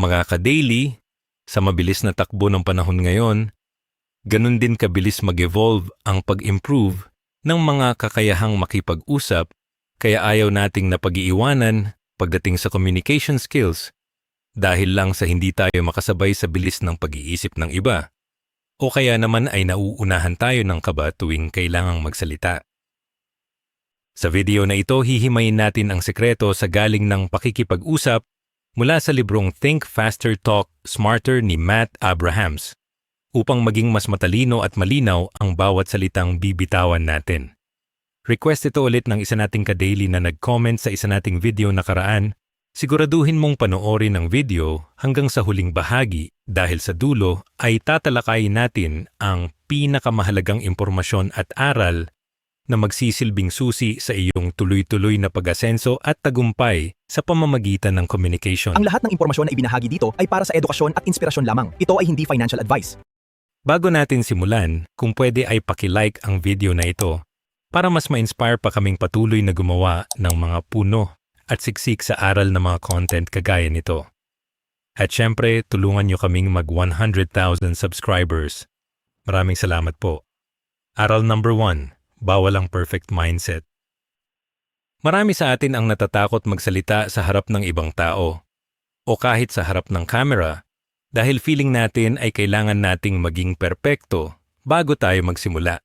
Mga ka-daily, sa mabilis na takbo ng panahon ngayon, ganun din kabilis mag-evolve ang pag-improve ng mga kakayahang makipag-usap, kaya ayaw nating napag-iiwanan pagdating sa communication skills dahil lang sa hindi tayo makasabay sa bilis ng pag-iisip ng iba. O kaya naman ay nauunahan tayo ng kaba tuwing kailangang magsalita. Sa video na ito, hihimayin natin ang sekreto sa galing ng pakikipag-usap mula sa librong Think Faster, Talk Smarter ni Matt Abrahams upang maging mas matalino at malinaw ang bawat salitang bibitawan natin. Request ito ulit ng isa nating ka-daily na nag-comment sa isa nating video nakaraan. Siguraduhin mong panoorin ang video hanggang sa huling bahagi dahil sa dulo ay tatalakayin natin ang pinakamahalagang impormasyon at aral na magsisilbing susi sa iyong tuloy-tuloy na pag-asenso at tagumpay sa pamamagitan ng communication. Ang lahat ng impormasyon na ibinahagi dito ay para sa edukasyon at inspirasyon lamang. Ito ay hindi financial advice. Bago natin simulan, kung pwede ay paki-like ang video na ito para mas ma-inspire pa kaming patuloy na gumawa ng mga puno at siksik sa aral ng mga content kagaya nito. At syempre, tulungan nyo kaming mag 100,000 subscribers. Maraming salamat po. Aral number 1. Bawal ang perfect mindset. Marami sa atin ang natatakot magsalita sa harap ng ibang tao o kahit sa harap ng camera dahil feeling natin ay kailangan nating maging perpekto bago tayo magsimula.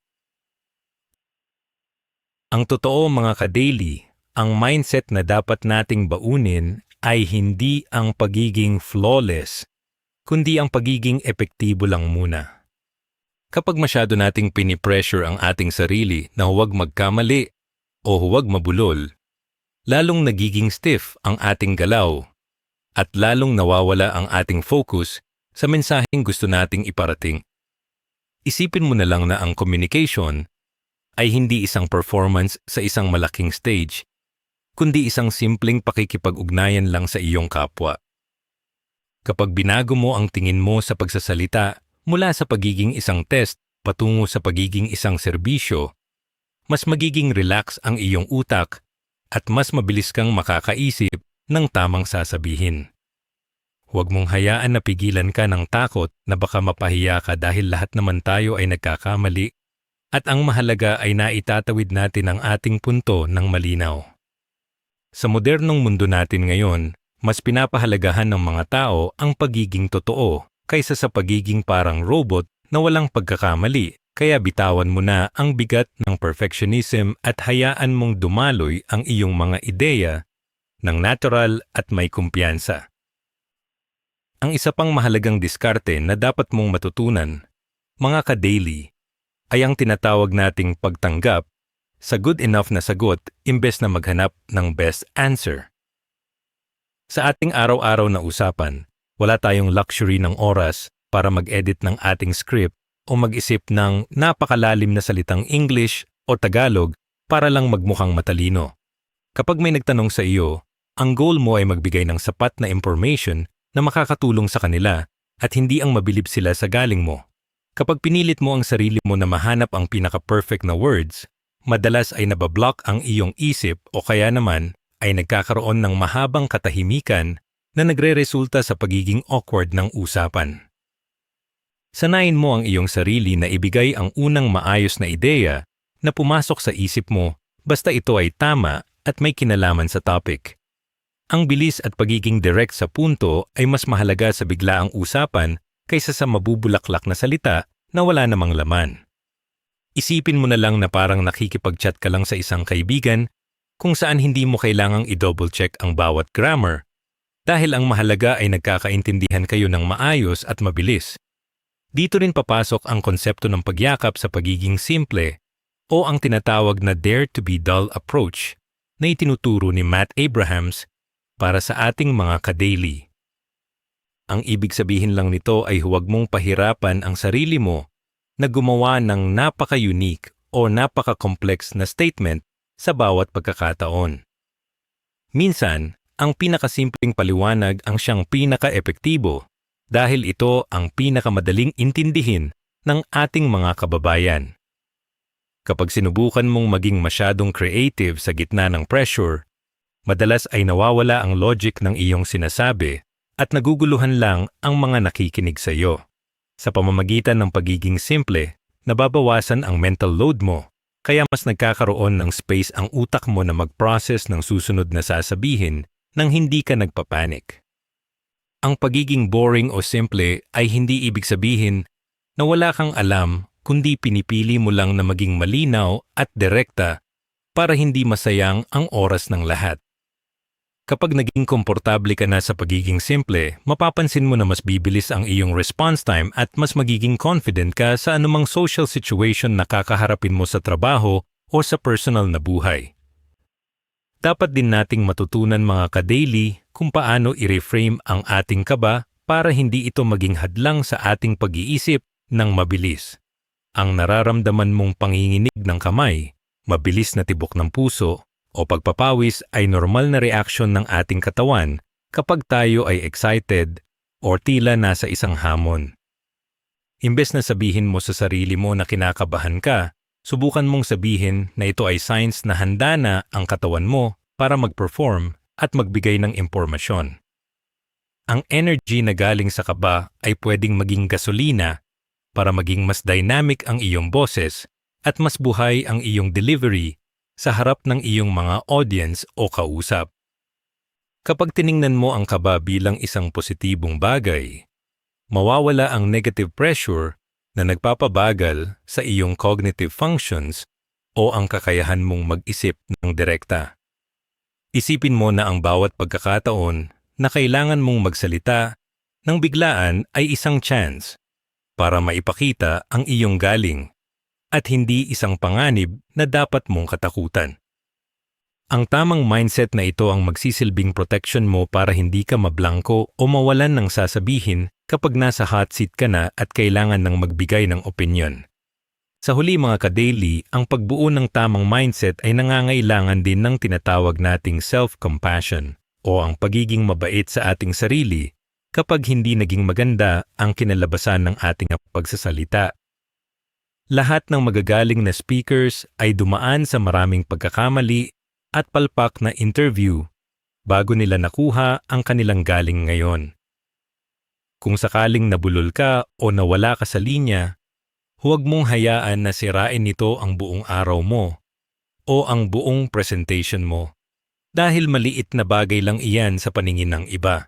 Ang totoo mga ka-daily, ang mindset na dapat nating baunin ay hindi ang pagiging flawless, kundi ang pagiging epektibo lang muna. Kapag masyado nating pinipressure ang ating sarili na huwag magkamali o huwag mabulol, lalong nagiging stiff ang ating galaw at lalong nawawala ang ating focus sa mensaheng gusto nating iparating. Isipin mo na lang na ang communication ay hindi isang performance sa isang malaking stage, kundi isang simpleng pakikipag-ugnayan lang sa iyong kapwa. Kapag binago mo ang tingin mo sa pagsasalita mula sa pagiging isang test patungo sa pagiging isang serbisyo, mas magiging relax ang iyong utak at mas mabilis kang makakaisip ng tamang sasabihin. Huwag mong hayaan na pigilan ka ng takot na baka mapahiya ka dahil lahat naman tayo ay nagkakamali at ang mahalaga ay naitatawid natin ang ating punto ng malinaw. Sa modernong mundo natin ngayon, mas pinapahalagahan ng mga tao ang pagiging totoo kaysa sa pagiging parang robot na walang pagkakamali, kaya bitawan mo na ang bigat ng perfectionism at hayaan mong dumaloy ang iyong mga ideya ng natural at may kumpiyansa. Ang isa pang mahalagang diskarte na dapat mong matutunan, mga ka-daily, ay ang tinatawag nating pagtanggap sa good enough na sagot imbes na maghanap ng best answer. Sa ating araw-araw na usapan, wala tayong luxury ng oras para mag-edit ng ating script o mag-isip ng napakalalim na salitang English o Tagalog para lang magmukhang matalino. Kapag may nagtanong sa iyo, ang goal mo ay magbigay ng sapat na information na makakatulong sa kanila at hindi ang mabilib sila sa galing mo. Kapag pinilit mo ang sarili mo na mahanap ang pinaka-perfect na words, madalas ay nabablock ang iyong isip o kaya naman ay nagkakaroon ng mahabang katahimikan na nagre-resulta sa pagiging awkward ng usapan. Sanayin mo ang iyong sarili na ibigay ang unang maayos na ideya na pumasok sa isip mo basta ito ay tama at may kinalaman sa topic. Ang bilis at pagiging direct sa punto ay mas mahalaga sa biglaang usapan kaysa sa mabubulaklak na salita na wala namang laman. Isipin mo na lang na parang nakikipag-chat ka lang sa isang kaibigan kung saan hindi mo kailangang i-double check ang bawat grammar dahil ang mahalaga ay nagkakaintindihan kayo ng maayos at mabilis. Dito rin papasok ang konsepto ng pagyakap sa pagiging simple o ang tinatawag na dare to be dull approach na itinuturo ni Matt Abrahams para sa ating mga ka-daily. Ang ibig sabihin lang nito ay huwag mong pahirapan ang sarili mo na gumawa ng napaka-unique o napaka-complex na statement sa bawat pagkakataon. Minsan, ang pinakasimpleng paliwanag ang siyang pinaka-epektibo dahil ito ang pinakamadaling intindihin ng ating mga kababayan. Kapag sinubukan mong maging masyadong creative sa gitna ng pressure, madalas ay nawawala ang logic ng iyong sinasabi at naguguluhan lang ang mga nakikinig sa iyo. Sa pamamagitan ng pagiging simple, nababawasan ang mental load mo, kaya mas nagkakaroon ng space ang utak mo na mag-process ng susunod na sasabihin nang hindi ka nagpapanik. Ang pagiging boring o simple ay hindi ibig sabihin na wala kang alam, kundi pinipili mo lang na maging malinaw at direkta para hindi masayang ang oras ng lahat. Kapag naging komportable ka na sa pagiging simple, mapapansin mo na mas bibilis ang iyong response time at mas magiging confident ka sa anumang social situation na kakaharapin mo sa trabaho o sa personal na buhay. Dapat din nating matutunan mga ka-daily kung paano i-reframe ang ating kaba para hindi ito maging hadlang sa ating pag-iisip ng mabilis. Ang nararamdaman mong panginginig ng kamay, mabilis na tibok ng puso, o pagpapawis ay normal na reaksyon ng ating katawan kapag tayo ay excited o tila nasa isang hamon. Imbes na sabihin mo sa sarili mo na kinakabahan ka, subukan mong sabihin na ito ay signs na handa na ang katawan mo para mag-perform at magbigay ng impormasyon. Ang energy na galing sa kaba ay pwedeng maging gasolina para maging mas dynamic ang iyong boses at mas buhay ang iyong delivery sa harap ng iyong mga audience o kausap. Kapag tiningnan mo ang kaba bilang isang positibong bagay, mawawala ang negative pressure na nagpapabagal sa iyong cognitive functions o ang kakayahan mong mag-isip ng direkta. Isipin mo na ang bawat pagkakataon na kailangan mong magsalita ng biglaan ay isang chance para maipakita ang iyong galing at hindi isang panganib na dapat mong katakutan. Ang tamang mindset na ito ang magsisilbing protection mo para hindi ka mablangko o mawalan ng sasabihin kapag nasa hot seat ka na at kailangan ng magbigay ng opinyon. Sa huli mga ka-daily, ang pagbuo ng tamang mindset ay nangangailangan din ng tinatawag nating self-compassion o ang pagiging mabait sa ating sarili kapag hindi naging maganda ang kinalabasan ng ating pagsasalita. Lahat ng magagaling na speakers ay dumaan sa maraming pagkakamali at palpak na interview bago nila nakuha ang kanilang galing ngayon. Kung sakaling nabulol ka o nawala ka sa linya, huwag mong hayaan na sirain nito ang buong araw mo o ang buong presentation mo dahil maliit na bagay lang iyan sa paningin ng iba.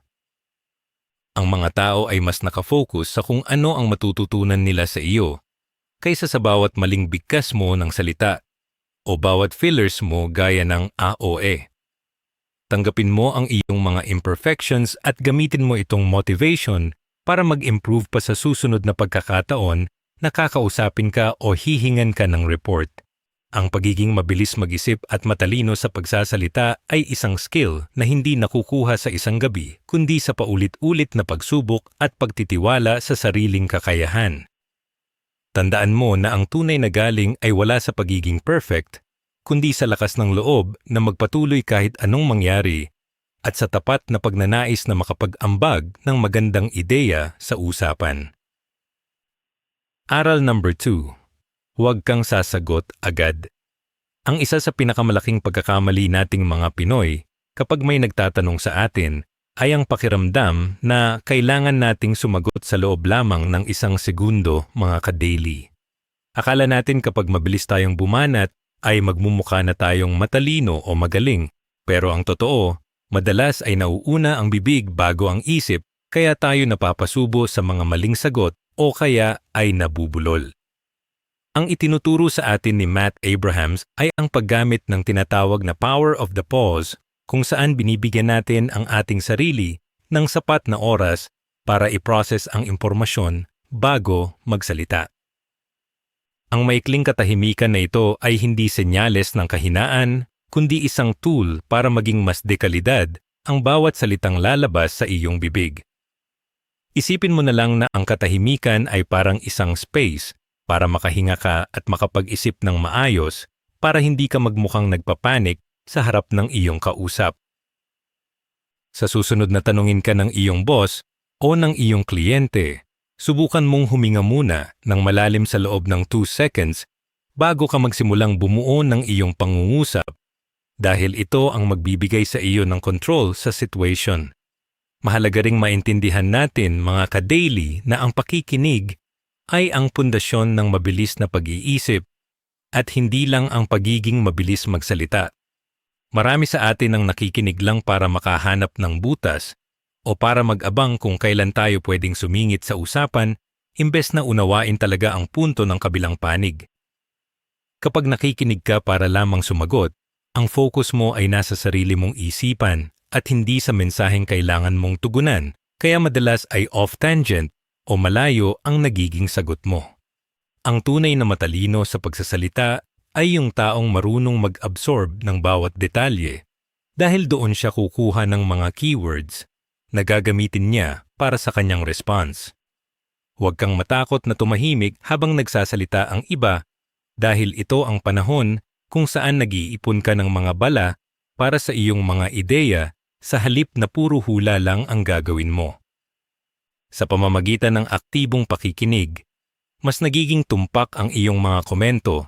Ang mga tao ay mas nakafocus sa kung ano ang matututunan nila sa iyo kaysa sa bawat maling bigkas mo ng salita o bawat fillers mo gaya ng AOE. Tanggapin mo ang iyong mga imperfections at gamitin mo itong motivation para mag-improve pa sa susunod na pagkakataon na kakausapin ka o hihingan ka ng report. Ang pagiging mabilis mag-isip at matalino sa pagsasalita ay isang skill na hindi nakukuha sa isang gabi kundi sa paulit-ulit na pagsubok at pagtitiwala sa sariling kakayahan. Tandaan mo na ang tunay na galing ay wala sa pagiging perfect, kundi sa lakas ng loob na magpatuloy kahit anong mangyari at sa tapat na pagnanais na makapag-ambag ng magandang ideya sa usapan. Aral number 2. Huwag kang sasagot agad. Ang isa sa pinakamalaking pagkakamali nating mga Pinoy kapag may nagtatanong sa atin ay ang pakiramdam na kailangan nating sumagot sa loob lamang ng 1 segundo mga ka-daily. Akala natin kapag mabilis tayong bumanat ay magmumukha na tayong matalino o magaling, pero ang totoo, madalas ay nauuna ang bibig bago ang isip kaya tayo napapasubo sa mga maling sagot o kaya ay nabubulol. Ang itinuturo sa atin ni Matt Abrahams ay ang paggamit ng tinatawag na power of the pause kung saan binibigyan natin ang ating sarili ng sapat na oras para i-process ang impormasyon bago magsalita. Ang maikling katahimikan na ito ay hindi senyales ng kahinaan, kundi isang tool para maging mas dekalidad ang bawat salitang lalabas sa iyong bibig. Isipin mo na lang na ang katahimikan ay parang isang space para makahinga ka at makapag-isip ng maayos para hindi ka magmukhang nagpapanik sa harap ng iyong kausap. Sa susunod na tanungin ka ng iyong boss o ng iyong kliyente, subukan mong huminga muna ng malalim sa loob ng 2 seconds bago ka magsimulang bumuo ng iyong pangungusap dahil ito ang magbibigay sa iyo ng control sa situation. Mahalaga ring maintindihan natin mga ka-daily na ang pakikinig ay ang pundasyon ng mabilis na pag-iisip at hindi lang ang pagiging mabilis magsalita. Marami sa atin ang nakikinig lang para makahanap ng butas o para mag-abang kung kailan tayo pwedeng sumingit sa usapan imbes na unawain talaga ang punto ng kabilang panig. Kapag nakikinig ka para lamang sumagot, ang focus mo ay nasa sarili mong isipan at hindi sa mensaheng kailangan mong tugunan, kaya madalas ay off-tangent o malayo ang nagiging sagot mo. Ang tunay na matalino sa pagsasalita ay yung taong marunong mag-absorb ng bawat detalye dahil doon siya kukuha ng mga keywords na gagamitin niya para sa kanyang response. Huwag kang matakot na tumahimik habang nagsasalita ang iba dahil ito ang panahon kung saan nag-iipon ka ng mga bala para sa iyong mga ideya sa halip na puro hula lang ang gagawin mo. Sa pamamagitan ng aktibong pakikinig, mas nagiging tumpak ang iyong mga komento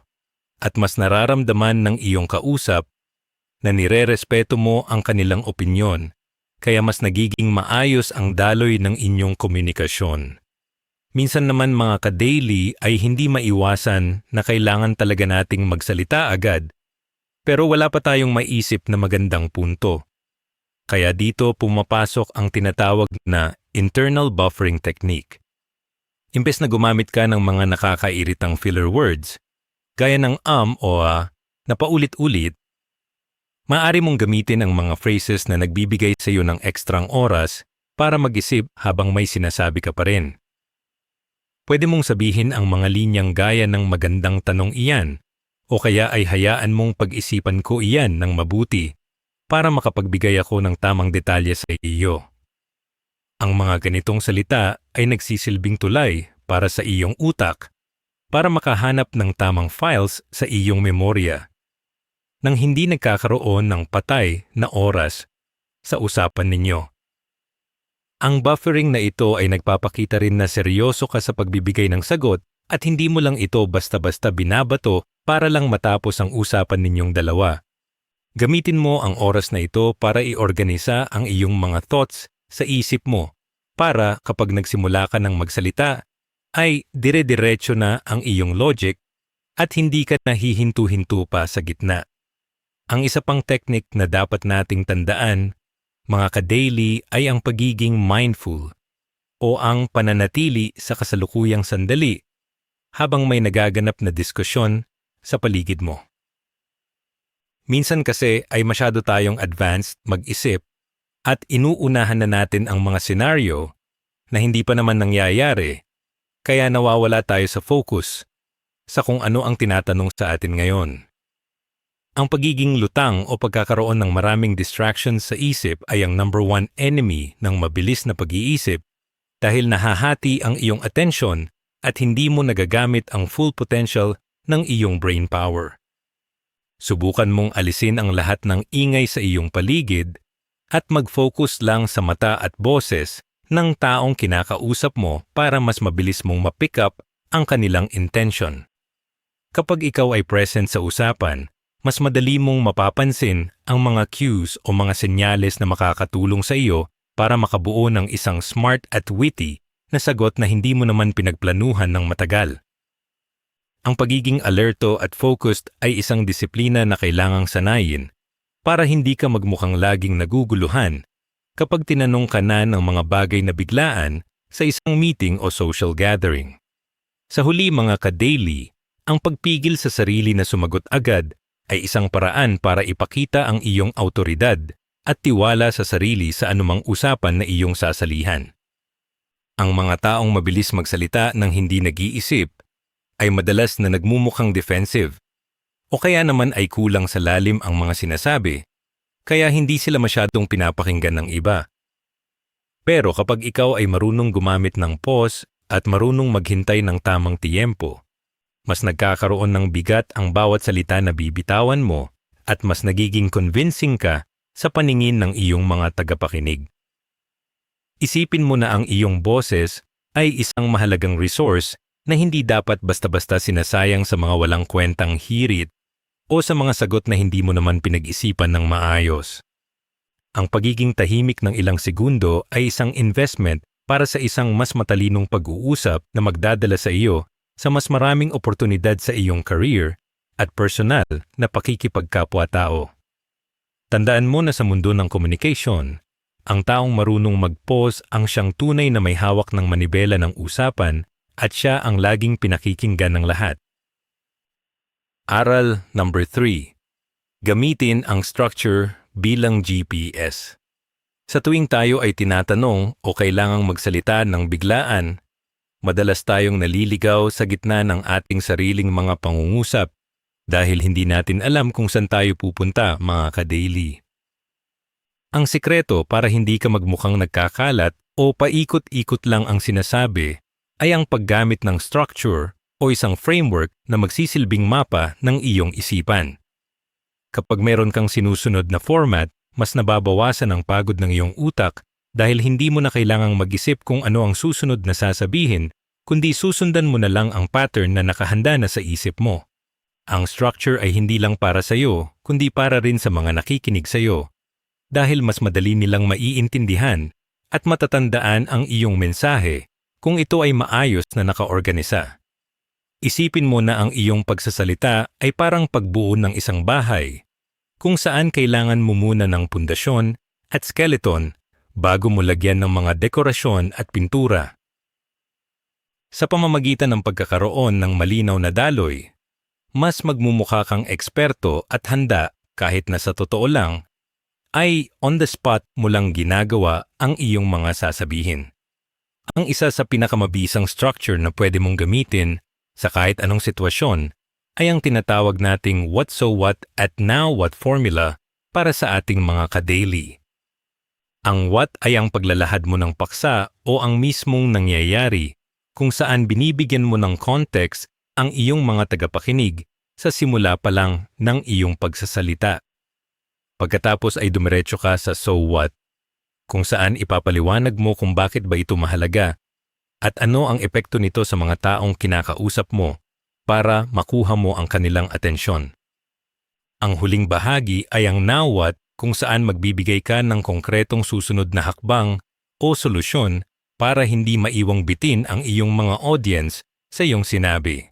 at mas nararamdaman ng iyong kausap na nirerespeto mo ang kanilang opinyon, kaya mas nagiging maayos ang daloy ng inyong komunikasyon. Minsan naman mga ka-daily ay hindi maiwasan na kailangan talaga nating magsalita agad, pero wala pa tayong maisip na magandang punto. Kaya dito pumapasok ang tinatawag na internal buffering technique. Imbes na gumamit ka ng mga nakakairitang filler words, gaya ng o na paulit-ulit, maaari mong gamitin ang mga phrases na nagbibigay sa iyo ng ekstrang oras para mag-isip habang may sinasabi ka pa rin. Pwede mong sabihin ang mga linyang gaya ng magandang tanong iyan, o kaya ay hayaan mong pag-isipan ko iyan ng mabuti para makapagbigay ako ng tamang detalye sa iyo. Ang mga ganitong salita ay nagsisilbing tulay para sa iyong utak para makahanap ng tamang files sa iyong memorya nang hindi nagkakaroon ng patay na oras sa usapan ninyo. Ang buffering na ito ay nagpapakita rin na seryoso ka sa pagbibigay ng sagot at hindi mo lang ito basta-basta binabato para lang matapos ang usapan ninyong dalawa. Gamitin mo ang oras na ito para iorganisa ang iyong mga thoughts sa isip mo para kapag nagsimula ka ng magsalita ay dire-diretso na ang iyong logic at hindi ka nahihinto-hinto pa sa gitna. Ang isa pang technique na dapat nating tandaan, mga ka-daily, ay ang pagiging mindful o ang pananatili sa kasalukuyang sandali habang may nagaganap na diskusyon sa paligid mo. Minsan kasi ay masyado tayong advanced mag-isip at inuunahan na natin ang mga senaryo na hindi pa naman nangyayari, kaya nawawala tayo sa focus sa kung ano ang tinatanong sa atin ngayon. Ang pagiging lutang o pagkakaroon ng maraming distractions sa isip ay ang number one enemy ng mabilis na pag-iisip dahil nahahati ang iyong attention at hindi mo nagagamit ang full potential ng iyong brain power. Subukan mong alisin ang lahat ng ingay sa iyong paligid at mag-focus lang sa mata at boses ng taong kinakausap mo para mas mabilis mong ma-pick up ang kanilang intention. Kapag ikaw ay present sa usapan, mas madali mong mapapansin ang mga cues o mga senyales na makakatulong sa iyo para makabuo ng isang smart at witty na sagot na hindi mo naman pinagplanuhan ng matagal. Ang pagiging alerto at focused ay isang disiplina na kailangang sanayin para hindi ka magmukhang laging naguguluhan kapag tinanong ka na ng mga bagay na biglaan sa isang meeting o social gathering. Sa huli mga ka-daily, ang pagpigil sa sarili na sumagot agad ay isang paraan para ipakita ang iyong awtoridad at tiwala sa sarili sa anumang usapan na iyong sasalihan. Ang mga taong mabilis magsalita ng hindi nag-iisip ay madalas na nagmumukhang defensive o kaya naman ay kulang sa lalim ang mga sinasabi, kaya hindi sila masyadong pinapakinggan ng iba. Pero kapag ikaw ay marunong gumamit ng pause at marunong maghintay ng tamang tiyempo, mas nagkakaroon ng bigat ang bawat salita na bibitawan mo at mas nagiging convincing ka sa paningin ng iyong mga tagapakinig. Isipin mo na ang iyong boses ay isang mahalagang resource na hindi dapat basta-basta sinasayang sa mga walang kwentang hirit o sa mga sagot na hindi mo naman pinag-isipan ng maayos. Ang pagiging tahimik ng ilang segundo ay isang investment para sa isang mas matalinong pag-uusap na magdadala sa iyo sa mas maraming oportunidad sa iyong career at personal na pakikipagkapwa-tao. Tandaan mo na sa mundo ng communication, ang taong marunong mag-pause ang siyang tunay na may hawak ng manibela ng usapan at siya ang laging pinakikinggan ng lahat. Aral number 3. Gamitin ang structure bilang GPS. Sa tuwing tayo ay tinatanong o kailangang magsalita ng biglaan, madalas tayong naliligaw sa gitna ng ating sariling mga pangungusap dahil hindi natin alam kung saan tayo pupunta, mga ka-daily. Ang sikreto para hindi ka magmukhang nagkakalat o paikot-ikot lang ang sinasabi ay ang paggamit ng structure o isang framework na magsisilbing mapa ng iyong isipan. Kapag meron kang sinusunod na format, mas nababawasan ang pagod ng iyong utak dahil hindi mo na kailangang mag-isip kung ano ang susunod na sasabihin, kundi susundan mo na lang ang pattern na nakahanda na sa isip mo. Ang structure ay hindi lang para sa iyo, kundi para rin sa mga nakikinig sa iyo, dahil mas madali nilang maiintindihan at matatandaan ang iyong mensahe kung ito ay maayos na nakaorganisa. Isipin mo na ang iyong pagsasalita ay parang pagbuo ng isang bahay, kung saan kailangan mo muna ng pundasyon at skeleton bago mo lagyan ng mga dekorasyon at pintura. Sa pamamagitan ng pagkakaroon ng malinaw na daloy, mas magmumukha kang eksperto at handa kahit na sa totoo lang, ay on the spot mo lang ginagawa ang iyong mga sasabihin. Ang isa sa pinakamabisang structure na pwede mong gamitin sa kahit anong sitwasyon ay ang tinatawag nating what so what at now what formula para sa ating mga ka-daily. Ang what ay ang paglalahad mo ng paksa o ang mismong nangyayari kung saan binibigyan mo ng context ang iyong mga tagapakinig sa simula pa lang ng iyong pagsasalita. Pagkatapos ay dumiretso ka sa so what, kung saan ipapaliwanag mo kung bakit ba ito mahalaga at ano ang epekto nito sa mga taong kinakausap mo para makuha mo ang kanilang atensyon. Ang huling bahagi ay ang now what, kung saan magbibigay ka ng konkretong susunod na hakbang o solusyon para hindi maiwang bitin ang iyong mga audience sa iyong sinabi.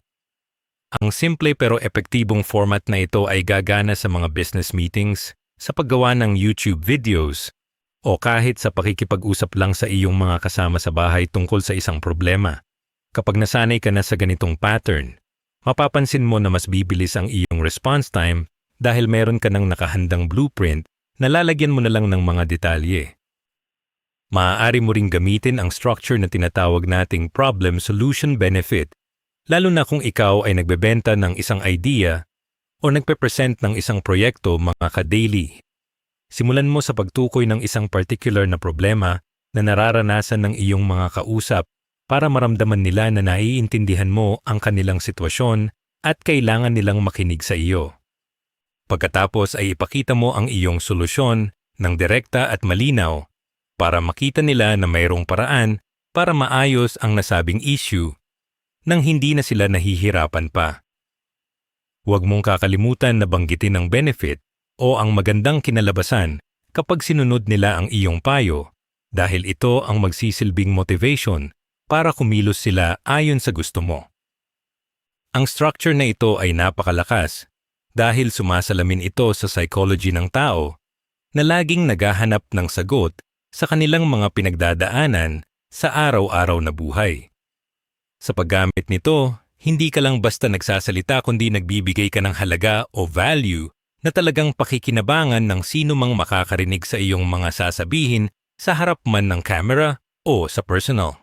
Ang simple pero epektibong format na ito ay gagana sa mga business meetings, sa paggawa ng YouTube videos, o kahit sa pakikipag-usap lang sa iyong mga kasama sa bahay tungkol sa isang problema. Kapag nasanay ka na sa ganitong pattern, mapapansin mo na mas bibilis ang iyong response time dahil meron ka ng nakahandang blueprint na lalagyan mo na lang ng mga detalye. Maaari mo ring gamitin ang structure na tinatawag nating problem-solution-benefit, lalo na kung ikaw ay nagbebenta ng isang idea o nagpe-present ng isang proyekto, mga ka-daily. Simulan mo sa pagtukoy ng isang particular na problema na nararanasan ng iyong mga kausap para maramdaman nila na naiintindihan mo ang kanilang sitwasyon at kailangan nilang makinig sa iyo. Pagkatapos ay ipakita mo ang iyong solusyon ng direkta at malinaw para makita nila na mayroong paraan para maayos ang nasabing issue nang hindi na sila nahihirapan pa. Huwag mong kakalimutan na banggitin ang benefit o ang magandang kinalabasan kapag sinunod nila ang iyong payo dahil ito ang magsisilbing motivation para kumilos sila ayon sa gusto mo. Ang structure na ito ay napakalakas dahil sumasalamin ito sa psychology ng tao na laging naghahanap ng sagot sa kanilang mga pinagdadaanan sa araw-araw na buhay. Sa paggamit nito, hindi ka lang basta nagsasalita kundi nagbibigay ka ng halaga o value na talagang pakikinabangan ng sino mang makakarinig sa iyong mga sasabihin sa harap man ng camera o sa personal.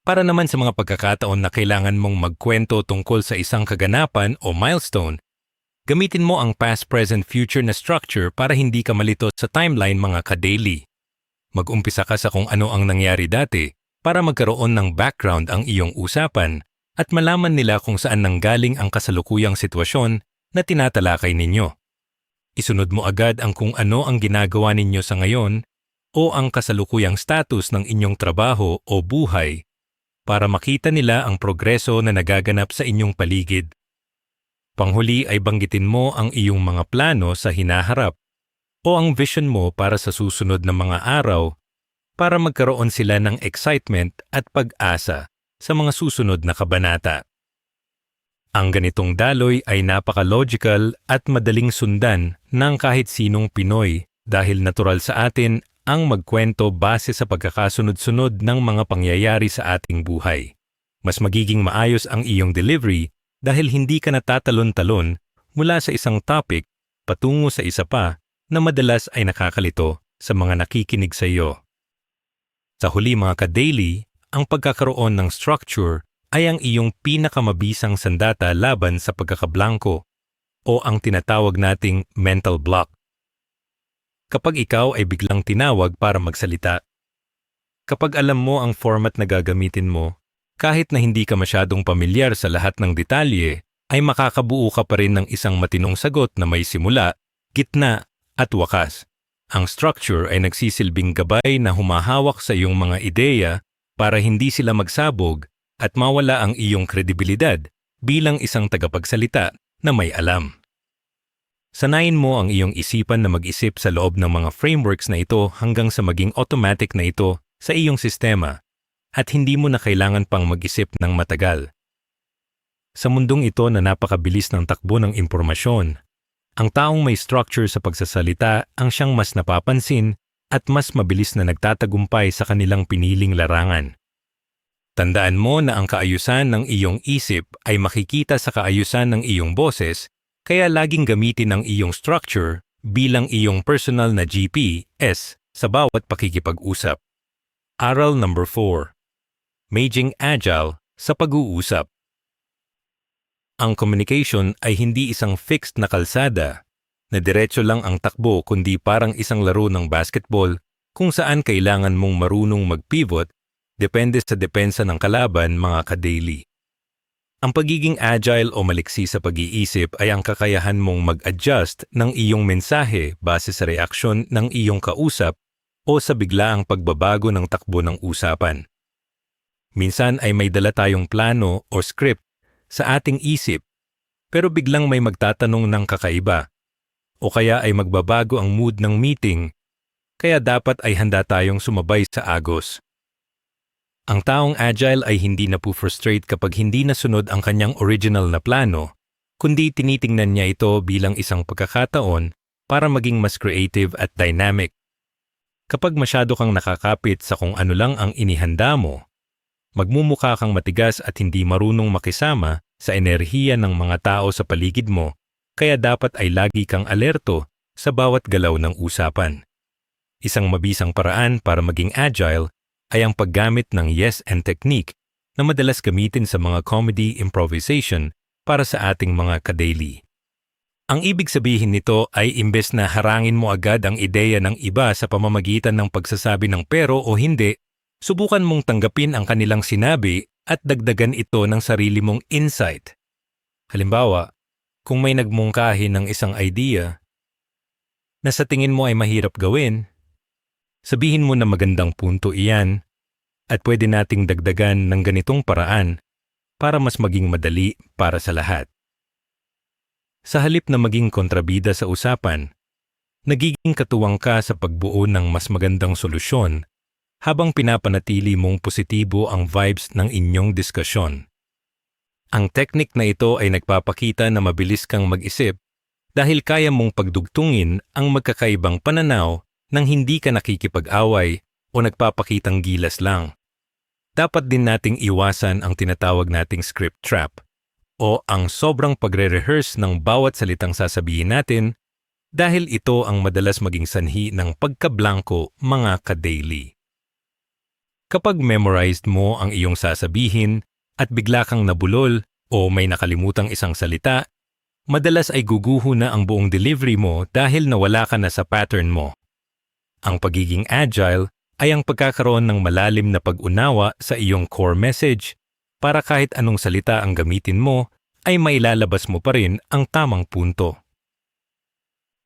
Para naman sa mga pagkakataon na kailangan mong magkwento tungkol sa isang kaganapan o milestone, gamitin mo ang past, present, future na structure para hindi ka malito sa timeline, mga ka-daily. Mag-umpisa ka sa kung ano ang nangyari dati para magkaroon ng background ang iyong usapan at malaman nila kung saan nanggaling ang kasalukuyang sitwasyon na tinatalakay ninyo. Isunod mo agad ang kung ano ang ginagawa ninyo sa ngayon o ang kasalukuyang status ng inyong trabaho o buhay para makita nila ang progreso na nagaganap sa inyong paligid. Panghuli ay banggitin mo ang iyong mga plano sa hinaharap. o ang vision mo para sa susunod na mga araw para magkaroon sila ng excitement at pag-asa sa mga susunod na kabanata. Ang ganitong daloy ay napaka-logical at madaling sundan ng kahit sinong Pinoy dahil natural sa atin ang magkwento base sa pagkakasunod-sunod ng mga pangyayari sa ating buhay. Mas magiging maayos ang iyong delivery dahil hindi ka natatalon-talon mula sa isang topic patungo sa isa pa na madalas ay nakakalito sa mga nakikinig sa iyo. Sa huli mga ka-daily, ang pagkakaroon ng structure ay ang iyong pinakamabisang sandata laban sa pagkakablangko o ang tinatawag nating mental block. Kapag ikaw ay biglang tinawag para magsalita, kapag alam mo ang format na gagamitin mo, kahit na hindi ka masyadong pamilyar sa lahat ng detalye, ay makakabuo ka pa rin ng isang matinong sagot na may simula, gitna, at wakas. Ang structure ay nagsisilbing gabay na humahawak sa iyong mga ideya para hindi sila magsabog at mawala ang iyong kredibilidad bilang isang tagapagsalita na may alam. Sanayin mo ang iyong isipan na mag-isip sa loob ng mga frameworks na ito hanggang sa maging automatic na ito sa iyong sistema at hindi mo na kailangan pang mag-isip ng matagal. Sa mundong ito na napakabilis ng takbo ng impormasyon, ang taong may structure sa pagsasalita ang siyang mas napapansin at mas mabilis na nagtatagumpay sa kanilang piniling larangan. Tandaan mo na ang kaayusan ng iyong isip ay makikita sa kaayusan ng iyong boses, kaya laging gamitin ang iyong structure bilang iyong personal na GPS sa bawat pakikipag-usap. Aral number 4. Maging agile sa pag-uusap. Ang communication ay hindi isang fixed na kalsada na diretso lang ang takbo kundi parang isang laro ng basketball kung saan kailangan mong marunong mag-pivot depende sa depensa ng kalaban mga ka-daily. Ang pagiging agile o maliksi sa pag-iisip ay ang kakayahan mong mag-adjust ng iyong mensahe base sa reaksyon ng iyong kausap o sa biglaang pagbabago ng takbo ng usapan. Minsan ay may dala tayong plano o script sa ating isip, pero biglang may magtatanong ng kakaiba, o kaya ay magbabago ang mood ng meeting, kaya dapat ay handa tayong sumabay sa agos. Ang taong agile ay hindi napu-frustrate kapag hindi nasunod ang kanyang original na plano, kundi tinitingnan niya ito bilang isang pagkakataon para maging mas creative at dynamic. Kapag masyado kang nakakapit sa kung ano lang ang inihanda mo, magmumukha kang matigas at hindi marunong makisama sa enerhiya ng mga tao sa paligid mo, kaya dapat ay lagi kang alerto sa bawat galaw ng usapan. Isang mabisang paraan para maging agile ay ang paggamit ng yes and technique na madalas gamitin sa mga comedy improvisation para sa ating mga ka-daily. Ang ibig sabihin nito ay imbes na harangin mo agad ang ideya ng iba sa pamamagitan ng pagsasabi ng pero o hindi, subukan mong tanggapin ang kanilang sinabi at dagdagan ito ng sarili mong insight. Halimbawa, kung may nagmungkahi ng isang idea na sa tingin mo ay mahirap gawin, sabihin mo na magandang punto iyan at pwede nating dagdagan ng ganitong paraan para mas maging madali para sa lahat. Sa halip na maging kontrabida sa usapan, nagiging katuwang ka sa pagbuo ng mas magandang solusyon habang pinapanatili mong positibo ang vibes ng inyong diskusyon. Ang teknik na ito ay nagpapakita na mabilis kang mag-isip dahil kaya mong pagdugtungin ang magkakaibang pananaw nang hindi ka nakikipag-away o nagpapakitang gilas lang. Dapat din nating iwasan ang tinatawag nating script trap o ang sobrang pagre-rehearse ng bawat salitang sasabihin natin dahil ito ang madalas maging sanhi ng pagkablangko mga ka-daily. Kapag memorized mo ang iyong sasabihin at bigla kang nabulol o may nakalimutang isang salita, madalas ay guguho na ang buong delivery mo dahil nawala ka na sa pattern mo. Ang pagiging agile ay ang pagkakaroon ng malalim na pag-unawa sa iyong core message para kahit anong salita ang gamitin mo ay mailalabas mo pa rin ang tamang punto.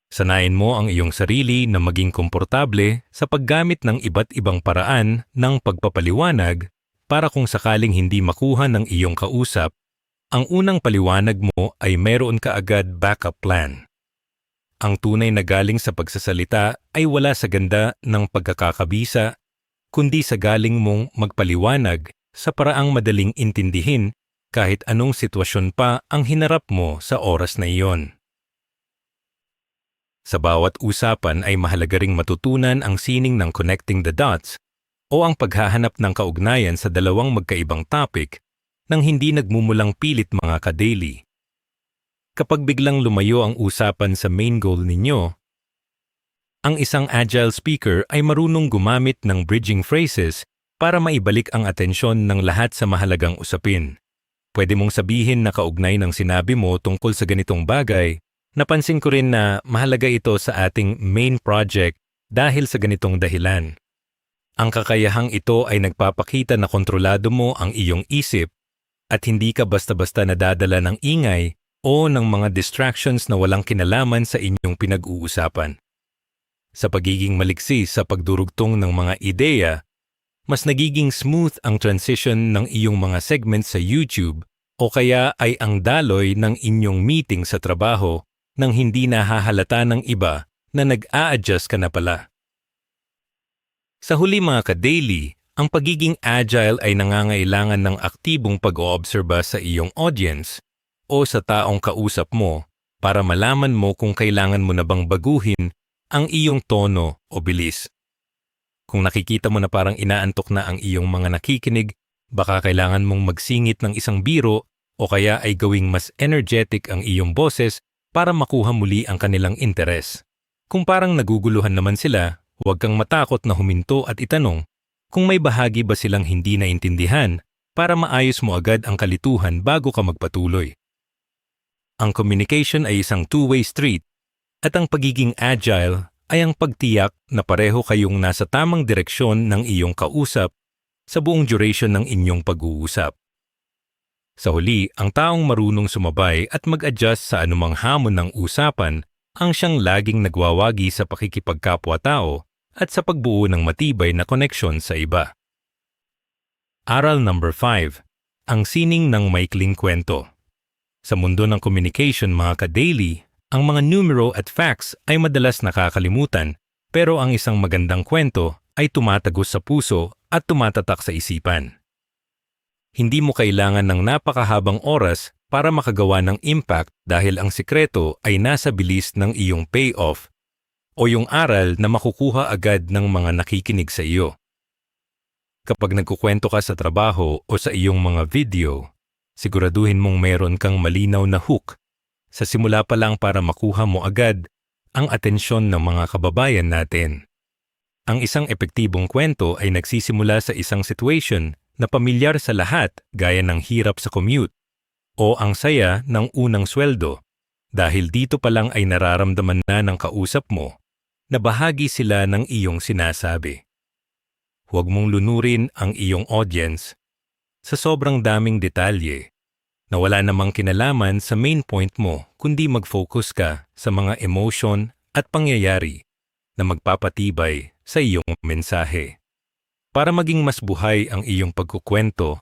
Sanayin mo ang iyong sarili na maging komportable sa paggamit ng iba't ibang paraan ng pagpapaliwanag para kung sakaling hindi makuha ng iyong kausap, ang unang paliwanag mo ay meron ka agad backup plan. Ang tunay na galing sa pagsasalita ay wala sa ganda ng pagkakakabisa, kundi sa galing mong magpaliwanag sa paraang madaling intindihin kahit anong sitwasyon pa ang hinarap mo sa oras na iyon. Sa bawat usapan ay mahalaga ring matutunan ang sining ng connecting the dots o ang paghahanap ng kaugnayan sa dalawang magkaibang topic nang hindi nagmumulang pilit mga ka-daily. Kapag biglang lumayo ang usapan sa main goal ninyo, ang isang agile speaker ay marunong gumamit ng bridging phrases para maibalik ang atensyon ng lahat sa mahalagang usapin. Pwede mong sabihin na kaugnay ng sinabi mo tungkol sa ganitong bagay, napansin ko rin na mahalaga ito sa ating main project dahil sa ganitong dahilan. Ang kakayahang ito ay nagpapakita na kontrolado mo ang iyong isip at hindi ka basta-basta nadadala ng ingay o ng mga distractions na walang kinalaman sa inyong pinag-uusapan. Sa pagiging maliksi sa pagdurugtong ng mga ideya, mas nagiging smooth ang transition ng iyong mga segments sa YouTube o kaya ay ang daloy ng inyong meeting sa trabaho nang hindi nahahalata ng iba na nag-a-adjust ka na pala. Sa huli mga ka-daily, ang pagiging agile ay nangangailangan ng aktibong pag-oobserba sa iyong audience o sa taong kausap mo para malaman mo kung kailangan mo na bang baguhin ang iyong tono o bilis. Kung nakikita mo na parang inaantok na ang iyong mga nakikinig, baka kailangan mong magsingit ng isang biro o kaya ay gawing mas energetic ang iyong boses para makuha muli ang kanilang interes. Kung parang naguguluhan naman sila, huwag kang matakot na huminto at itanong kung may bahagi ba silang hindi naintindihan para maayos mo agad ang kalituhan bago ka magpatuloy. Ang communication ay isang two-way street at ang pagiging agile ay ang pagtiyak na pareho kayong nasa tamang direksyon ng iyong kausap sa buong duration ng inyong pag-uusap. Sa huli, ang taong marunong sumabay at mag-adjust sa anumang hamon ng usapan ang siyang laging nagwawagi sa pakikipagkapwa-tao at sa pagbuo ng matibay na koneksyon sa iba. Aral number 5. Ang sining ng maikling kwento. Sa mundo ng communication mga ka-daily, ang mga numero at facts ay madalas nakakalimutan pero ang isang magandang kwento ay tumatagos sa puso at tumatatak sa isipan. Hindi mo kailangan ng napakahabang oras para makagawa ng impact dahil ang sikreto ay nasa bilis ng iyong payoff o yung aral na makukuha agad ng mga nakikinig sa iyo. Kapag nagkukwento ka sa trabaho o sa iyong mga video, siguraduhin mong meron kang malinaw na hook sa simula pa lang para makuha mo agad ang atensyon ng mga kababayan natin. Ang isang epektibong kwento ay nagsisimula sa isang situation na pamilyar sa lahat gaya ng hirap sa commute o ang saya ng unang sweldo dahil dito pa lang ay nararamdaman na ng kausap mo na bahagi sila ng iyong sinasabi. Huwag mong lunurin ang iyong audience sa sobrang daming detalye na wala namang kinalaman sa main point mo kundi mag-focus ka sa mga emotion at pangyayari na magpapatibay sa iyong mensahe. Para maging mas buhay ang iyong pagkukwento,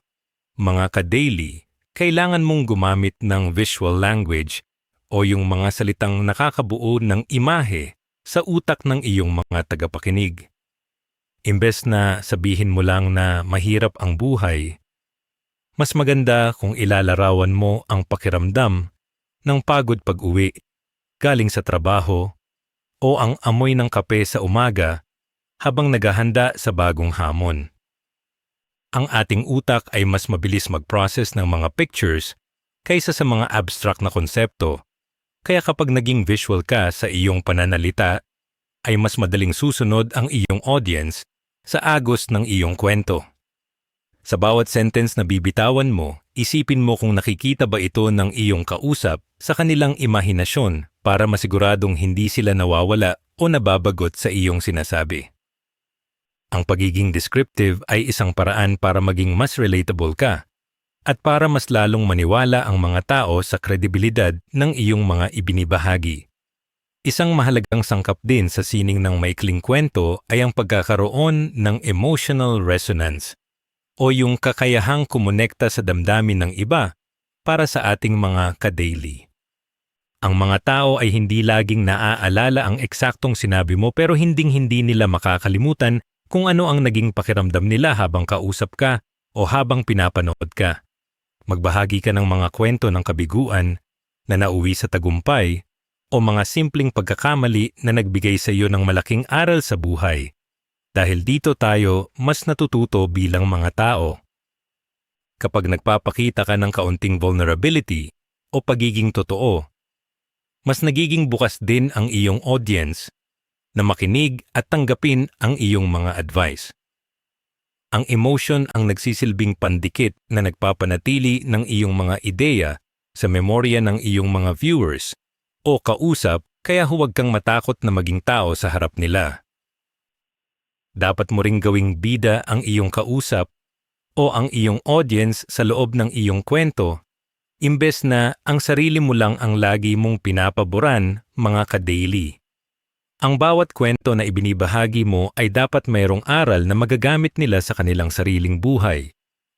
mga ka-daily, kailangan mong gumamit ng visual language o yung mga salitang nakakabuo ng imahe sa utak ng iyong mga tagapakinig. Imbes na sabihin mo lang na mahirap ang buhay, mas maganda kung ilalarawan mo ang pakiramdam ng pagod pag-uwi, galing sa trabaho, o ang amoy ng kape sa umaga habang naghahanda sa bagong hamon. Ang ating utak ay mas mabilis mag-process ng mga pictures kaysa sa mga abstract na konsepto, kaya kapag naging visual ka sa iyong pananalita, ay mas madaling susunod ang iyong audience sa agos ng iyong kwento. Sa bawat sentence na bibitawan mo, isipin mo kung nakikita ba ito ng iyong kausap sa kanilang imahinasyon para masiguradong hindi sila nawawala o nababagot sa iyong sinasabi. Ang pagiging descriptive ay isang paraan para maging mas relatable ka at para mas lalong maniwala ang mga tao sa kredibilidad ng iyong mga ibinibahagi. Isang mahalagang sangkap din sa sining ng maikling kwento ay ang pagkakaroon ng emotional resonance o yung kakayahang kumonekta sa damdamin ng iba para sa ating mga ka-daily. Ang mga tao ay hindi laging naaalala ang eksaktong sinabi mo pero hinding-hindi nila makakalimutan kung ano ang naging pakiramdam nila habang kausap ka o habang pinapanood ka. Magbahagi ka ng mga kwento ng kabiguan na nauwi sa tagumpay o mga simpleng pagkakamali na nagbigay sa iyo ng malaking aral sa buhay. Dahil dito tayo mas natututo bilang mga tao. Kapag nagpapakita ka ng kaunting vulnerability o pagiging totoo, mas nagiging bukas din ang iyong audience na makinig at tanggapin ang iyong mga advice. Ang emotion ang nagsisilbing pandikit na nagpapanatili ng iyong mga ideya sa memorya ng iyong mga viewers o kausap, kaya huwag kang matakot na maging tao sa harap nila. Dapat mo ring gawing bida ang iyong kausap o ang iyong audience sa loob ng iyong kwento, imbes na ang sarili mo lang ang lagi mong pinapaboran, mga ka-daily. Ang bawat kwento na ibinibahagi mo ay dapat mayroong aral na magagamit nila sa kanilang sariling buhay,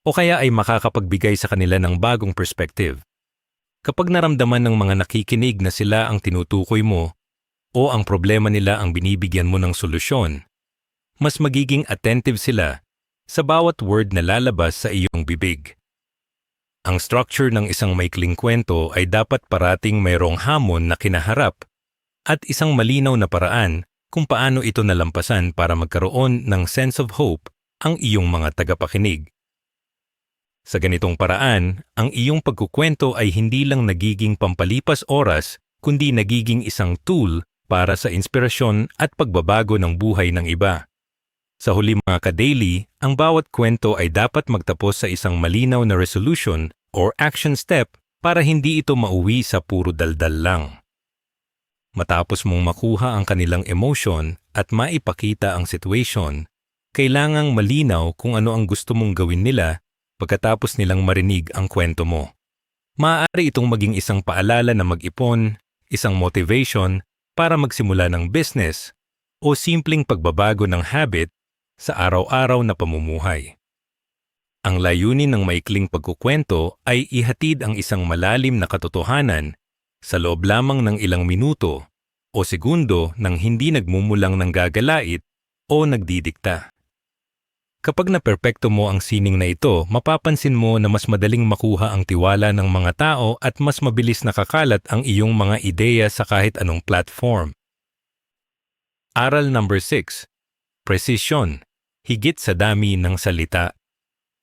o kaya ay makakapagbigay sa kanila ng bagong perspective. Kapag naramdaman ng mga nakikinig na sila ang tinutukoy mo, o ang problema nila ang binibigyan mo ng solusyon, mas magiging attentive sila sa bawat word na lalabas sa iyong bibig. Ang structure ng isang maikling kwento ay dapat parating mayroong hamon na kinaharap at isang malinaw na paraan kung paano ito nalampasan para magkaroon ng sense of hope ang iyong mga tagapakinig. Sa ganitong paraan, ang iyong pagkukwento ay hindi lang nagiging pampalipas oras, kundi nagiging isang tool para sa inspirasyon at pagbabago ng buhay ng iba. Sa huli mga ka-daily, ang bawat kwento ay dapat magtapos sa isang malinaw na resolution or action step para hindi ito mauwi sa puro daldal lang. Matapos mong makuha ang kanilang emotion at maipakita ang situation, kailangang malinaw kung ano ang gusto mong gawin nila pagkatapos nilang marinig ang kwento mo. Maaari itong maging isang paalala na mag-ipon, isang motivation para magsimula ng business, o simpleng pagbabago ng habit sa araw-araw na pamumuhay. Ang layunin ng maikling pagkukwento ay ihatid ang isang malalim na katotohanan sa loob lamang ng ilang minuto o segundo nang hindi nagmumulang ng gagalait o nagdidikta. Kapag naperpekto mo ang sining na ito, mapapansin mo na mas madaling makuha ang tiwala ng mga tao at mas mabilis nakakalat ang iyong mga ideya sa kahit anong platform. Aral number 6. Precision. Higit sa dami ng salita.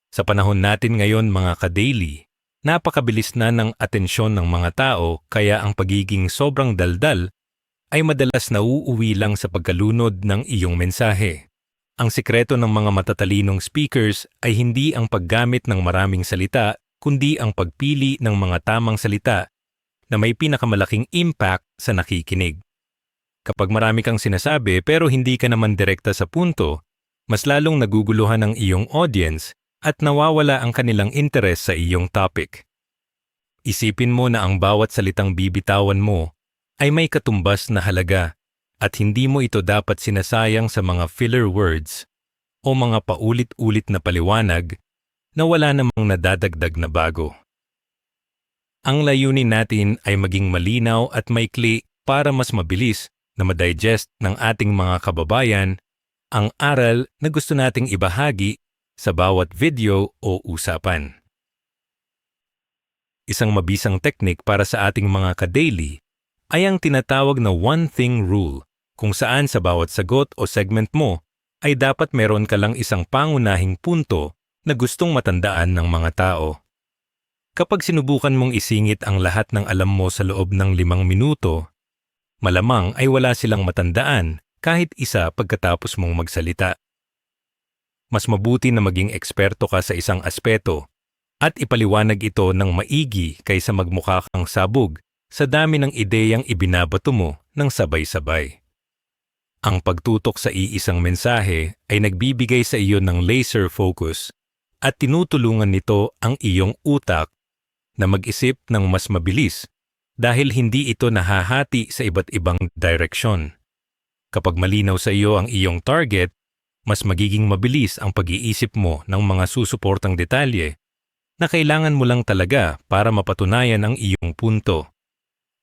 Sa panahon natin ngayon mga ka-daily, napakabilis na ng atensyon ng mga tao kaya ang pagiging sobrang daldal ay madalas nauuwi lang sa pagkalunod ng iyong mensahe. Ang sikreto ng mga matatalinong speakers ay hindi ang paggamit ng maraming salita, kundi ang pagpili ng mga tamang salita na may pinakamalaking impact sa nakikinig. Kapag marami kang sinasabi pero hindi ka naman direkta sa punto, mas lalong naguguluhan ang iyong audience at nawawala ang kanilang interes sa iyong topic. Isipin mo na ang bawat salitang bibitawan mo ay may katumbas na halaga at hindi mo ito dapat sinasayang sa mga filler words o mga paulit-ulit na paliwanag na wala namang nadadagdag na bago. Ang layunin natin ay maging malinaw at maikli para mas mabilis na ma-digest ng ating mga kababayan ang aral na gusto nating ibahagi sa bawat video o usapan. Isang mabisang teknik para sa ating mga ka-daily ay ang tinatawag na one thing rule, kung saan sa bawat sagot o segment mo ay dapat meron ka lang isang pangunahing punto na gustong matandaan ng mga tao. Kapag sinubukan mong isingit ang lahat ng alam mo sa loob ng 5 minuto, malamang ay wala silang matandaan kahit isa pagkatapos mong magsalita. Mas mabuti na maging eksperto ka sa isang aspeto at ipaliwanag ito ng maigi kaysa magmukha kang sabog sa dami ng ideyang ibinabato mo ng sabay-sabay. Ang pagtutok sa iisang mensahe ay nagbibigay sa iyo ng laser focus at tinutulungan nito ang iyong utak na mag-isip ng mas mabilis dahil hindi ito nahahati sa iba't ibang direksyon. Kapag malinaw sa iyo ang iyong target, mas magiging mabilis ang pag-iisip mo ng mga susuportang detalye na kailangan mo lang talaga para mapatunayan ang iyong punto.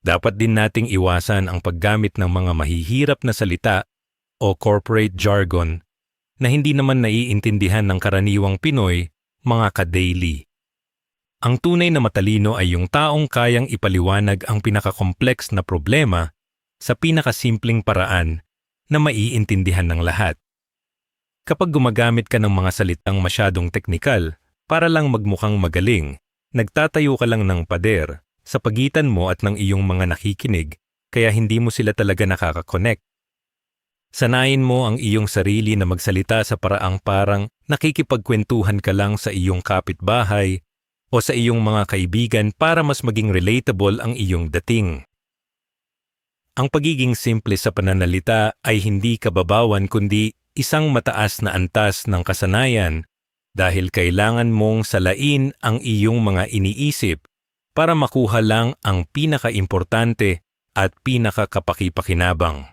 Dapat din nating iwasan ang paggamit ng mga mahihirap na salita o corporate jargon na hindi naman naiintindihan ng karaniwang Pinoy, mga ka-daily. Ang tunay na matalino ay yung taong kayang ipaliwanag ang pinakakompleks na problema sa pinakasimpleng paraan na maiintindihan ng lahat. Kapag gumagamit ka ng mga salitang masyadong teknikal para lang magmukhang magaling, nagtatayo ka lang ng pader sa pagitan mo at ng iyong mga nakikinig kaya hindi mo sila talaga nakaka-connect. Sanayin mo ang iyong sarili na magsalita sa paraang parang nakikipagkwentuhan ka lang sa iyong kapitbahay o sa iyong mga kaibigan para mas maging relatable ang iyong dating. Ang pagiging simple sa pananalita ay hindi kababawan kundi isang mataas na antas ng kasanayan dahil kailangan mong salain ang iyong mga iniisip para makuha lang ang pinakaimportante at pinakakapakipakinabang.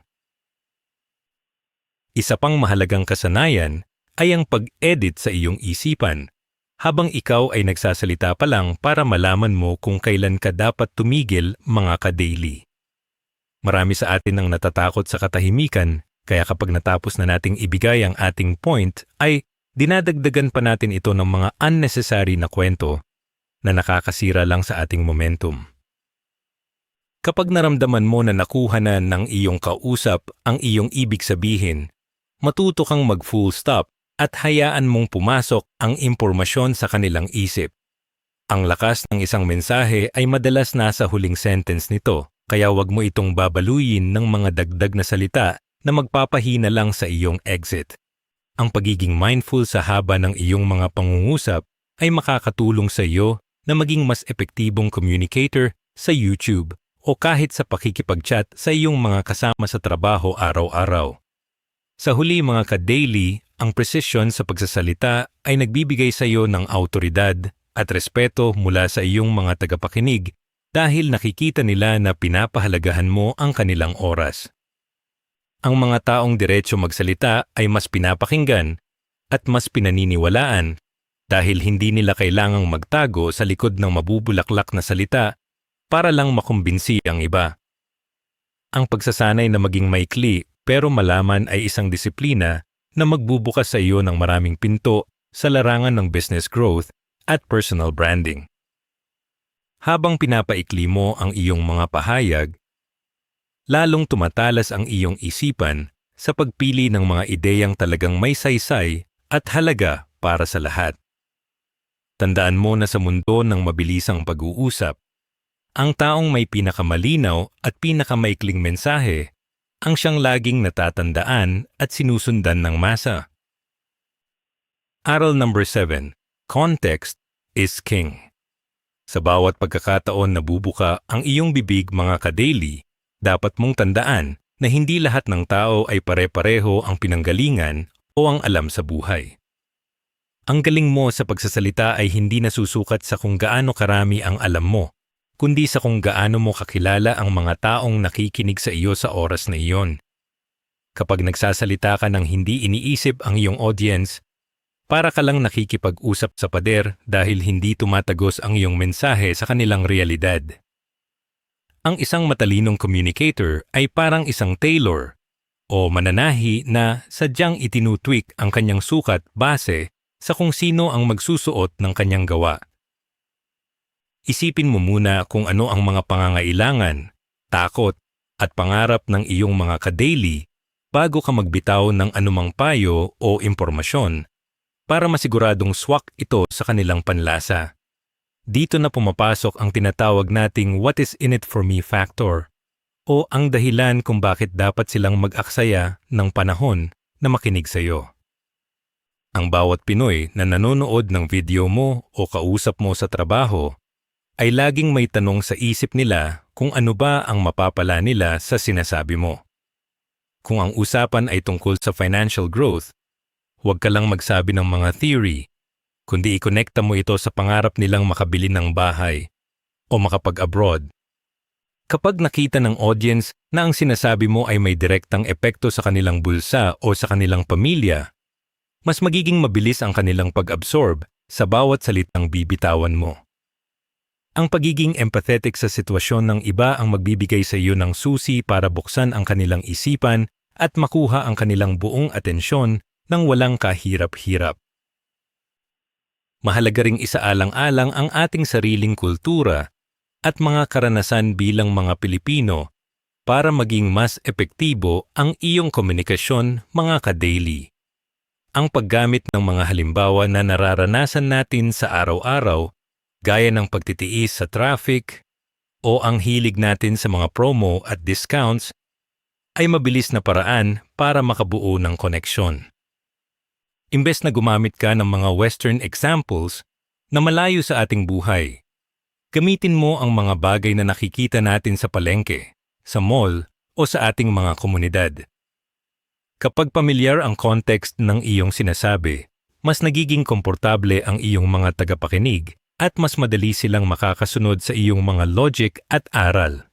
Isa pang mahalagang kasanayan ay ang pag-edit sa iyong isipan habang ikaw ay nagsasalita pa lang para malaman mo kung kailan ka dapat tumigil, mga ka-daily. Marami sa atin ang natatakot sa katahimikan, kaya kapag natapos na nating ibigay ang ating point ay dinadagdagan pa natin ito ng mga unnecessary na kwento na nakakasira lang sa ating momentum. Kapag naramdaman mo na nakuha na ng iyong kausap ang iyong ibig sabihin, matuto kang mag-full stop at hayaan mong pumasok ang impormasyon sa kanilang isip. Ang lakas ng isang mensahe ay madalas nasa huling sentence nito, kaya wag mo itong babaluyin ng mga dagdag na salita na magpapahina lang sa iyong exit. Ang pagiging mindful sa haba ng iyong mga pangungusap ay makakatulong sa iyo na maging mas epektibong communicator sa YouTube o kahit sa pakikipag-chat sa iyong mga kasama sa trabaho araw-araw. Sa huli, mga ka-daily, ang precision sa pagsasalita ay nagbibigay sa iyo ng awtoridad at respeto mula sa iyong mga tagapakinig dahil nakikita nila na pinapahalagahan mo ang kanilang oras. Ang mga taong diretso magsalita ay mas pinapakinggan at mas pinaniniwalaan dahil hindi nila kailangang magtago sa likod ng mabubulaklak na salita para lang makumbinsi ang iba. Ang pagsasanay na maging maikli pero malaman ay isang disiplina na magbubukas sa iyo ng maraming pinto sa larangan ng business growth at personal branding. Habang pinapaikli mo ang iyong mga pahayag, lalong tumatalas ang iyong isipan sa pagpili ng mga ideyang talagang may saysay at halaga para sa lahat. Tandaan mo na sa mundo ng mabilisang pag-uusap, ang taong may pinakamalinaw at pinakamaikling mensahe ang siyang laging natatandaan at sinusundan ng masa. Aral number 7. Context is king. Sa bawat pagkakataon na bubuka ang iyong bibig, mga ka-daily, dapat mong tandaan na hindi lahat ng tao ay pare-pareho ang pinanggalingan o ang alam sa buhay. Ang galing mo sa pagsasalita ay hindi nasusukat sa kung gaano karami ang alam mo, kundi sa kung gaano mo kakilala ang mga taong nakikinig sa iyo sa oras na iyon. Kapag nagsasalita ka ng hindi iniisip ang iyong audience, para ka lang nakikipag-usap sa pader dahil hindi tumatagos ang iyong mensahe sa kanilang realidad. Ang isang matalinong communicator ay parang isang tailor o mananahi na sadyang itinutwik ang kanyang sukat base sa kung sino ang magsusuot ng kanyang gawa. Isipin mo muna kung ano ang mga pangangailangan, takot, at pangarap ng iyong mga ka-daily bago ka magbitaw ng anumang payo o impormasyon para masiguradong swak ito sa kanilang panlasa. Dito na pumapasok ang tinatawag nating what is in it for me factor o ang dahilan kung bakit dapat silang mag-aksaya ng panahon na makinig sa iyo. Ang bawat Pinoy na nanonood ng video mo o kausap mo sa trabaho ay laging may tanong sa isip nila kung ano ba ang mapapala nila sa sinasabi mo. Kung ang usapan ay tungkol sa financial growth, huwag ka lang magsabi ng mga theory, kundi ikonekta mo ito sa pangarap nilang makabili ng bahay o makapag-abroad. Kapag nakita ng audience na ang sinasabi mo ay may direktang epekto sa kanilang bulsa o sa kanilang pamilya, mas magiging mabilis ang kanilang pag-absorb sa bawat salitang bibitawan mo. Ang pagiging empathetic sa sitwasyon ng iba ang magbibigay sa iyo ng susi para buksan ang kanilang isipan at makuha ang kanilang buong atensyon nang walang kahirap-hirap. Mahalaga ring isaalang-alang ang ating sariling kultura at mga karanasan bilang mga Pilipino para maging mas epektibo ang iyong komunikasyon, mga ka-daily. Ang paggamit ng mga halimbawa na nararanasan natin sa araw-araw, gaya ng pagtitiis sa traffic o ang hilig natin sa mga promo at discounts, ay mabilis na paraan para makabuo ng koneksyon. Imbes na gumamit ka ng mga Western examples na malayo sa ating buhay, gamitin mo ang mga bagay na nakikita natin sa palengke, sa mall o sa ating mga komunidad. Kapag pamilyar ang context ng iyong sinasabi, mas nagiging komportable ang iyong mga tagapakinig at mas madali silang makakasunod sa iyong mga logic at aral.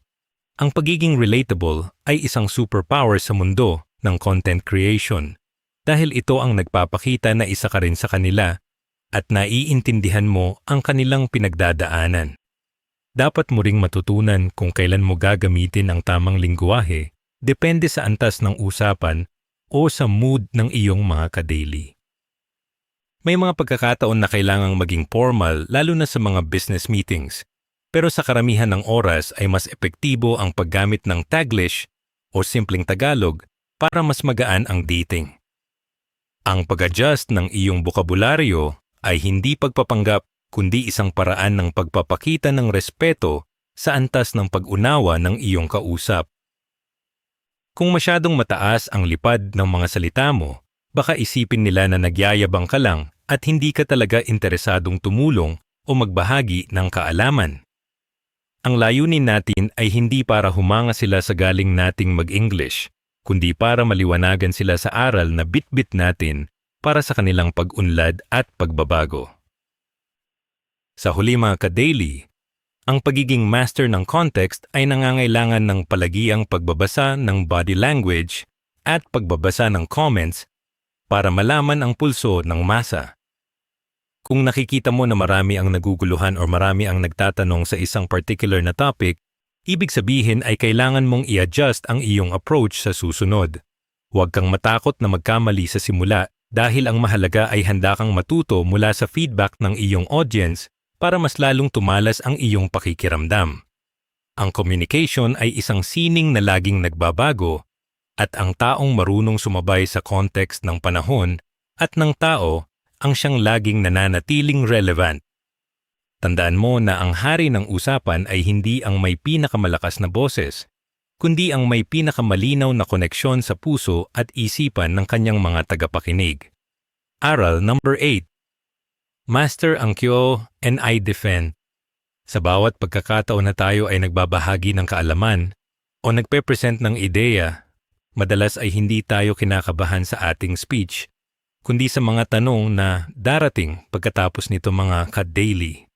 Ang pagiging relatable ay isang superpower sa mundo ng content creation dahil ito ang nagpapakita na isa ka rin sa kanila at naiintindihan mo ang kanilang pinagdadaanan. Dapat mo ring matutunan kung kailan mo gagamitin ang tamang lingwahe, depende sa antas ng usapan o sa mood ng iyong mga ka-daily. May mga pagkakataon na kailangang maging formal lalo na sa mga business meetings, pero sa karamihan ng oras ay mas epektibo ang paggamit ng Taglish o simpleng Tagalog para mas magaan ang dating. Ang pag-adjust ng iyong bokabularyo ay hindi pagpapanggap kundi isang paraan ng pagpapakita ng respeto sa antas ng pag-unawa ng iyong kausap. Kung masyadong mataas ang lipad ng mga salita mo, baka isipin nila na nagyayabang ka lang at hindi ka talaga interesadong tumulong o magbahagi ng kaalaman. Ang layunin natin ay hindi para humanga sila sa galing nating mag-English, kundi para maliwanagan sila sa aral na bit-bit natin para sa kanilang pag-unlad at pagbabago. Sa huli mga ka-daily, ang pagiging master ng context ay nangangailangan ng palagiang pagbabasa ng body language at pagbabasa ng comments para malaman ang pulso ng masa. Kung nakikita mo na marami ang naguguluhan o marami ang nagtatanong sa isang particular na topic, ibig sabihin ay kailangan mong i-adjust ang iyong approach sa susunod. Huwag kang matakot na magkamali sa simula dahil ang mahalaga ay handa kang matuto mula sa feedback ng iyong audience para mas lalong tumalas ang iyong pakikiramdam. Ang communication ay isang sining na laging nagbabago at ang taong marunong sumabay sa context ng panahon at ng tao ang siyang laging nananatiling relevant. Tandaan mo na ang hari ng usapan ay hindi ang may pinakamalakas na boses, kundi ang may pinakamalinaw na koneksyon sa puso at isipan ng kanyang mga tagapakinig. Aral number 8. Master ang Kyo and I defend. Sa bawat pagkakataon na tayo ay nagbabahagi ng kaalaman o nagpe-present ng ideya, madalas ay hindi tayo kinakabahan sa ating speech, kundi sa mga tanong na darating pagkatapos nito mga ka-daily.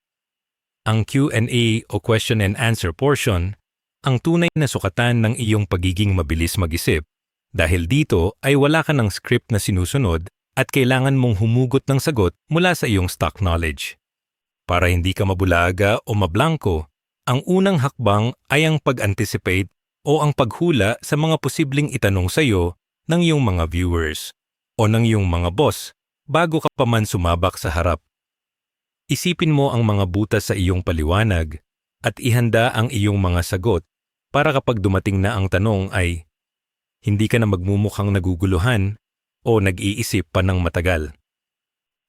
Ang Q&A o question and answer portion, ang tunay na sukatan ng iyong pagiging mabilis mag-isip, dahil dito ay wala ka ng script na sinusunod at kailangan mong humugot ng sagot mula sa iyong stock knowledge. Para hindi ka mabulaga o mablangko, ang unang hakbang ay ang pag-anticipate o ang paghula sa mga posibleng itanong sa iyo ng iyong mga viewers o ng iyong mga boss bago ka pa man sumabak sa harap. Isipin mo ang mga butas sa iyong paliwanag at ihanda ang iyong mga sagot para kapag dumating na ang tanong ay hindi ka na magmumukhang naguguluhan o nag-iisip pa ng matagal.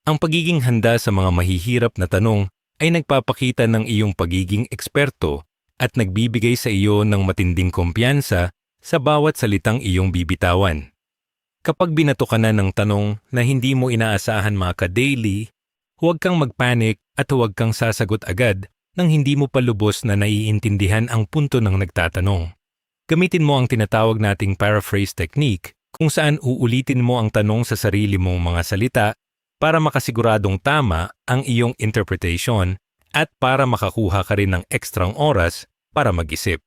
Ang pagiging handa sa mga mahihirap na tanong ay nagpapakita ng iyong pagiging eksperto at nagbibigay sa iyo ng matinding kumpiyansa sa bawat salitang iyong bibitawan. Kapag binato ka na ng tanong na hindi mo inaasahan mga ka-daily, huwag kang magpanik at huwag kang sasagot agad nang hindi mo pa lubos na naiintindihan ang punto ng nagtatanong. Gamitin mo ang tinatawag nating paraphrase technique kung saan uulitin mo ang tanong sa sarili mong mga salita para makasiguradong tama ang iyong interpretation at para makakuha ka rin ng ekstrang oras para mag-isip.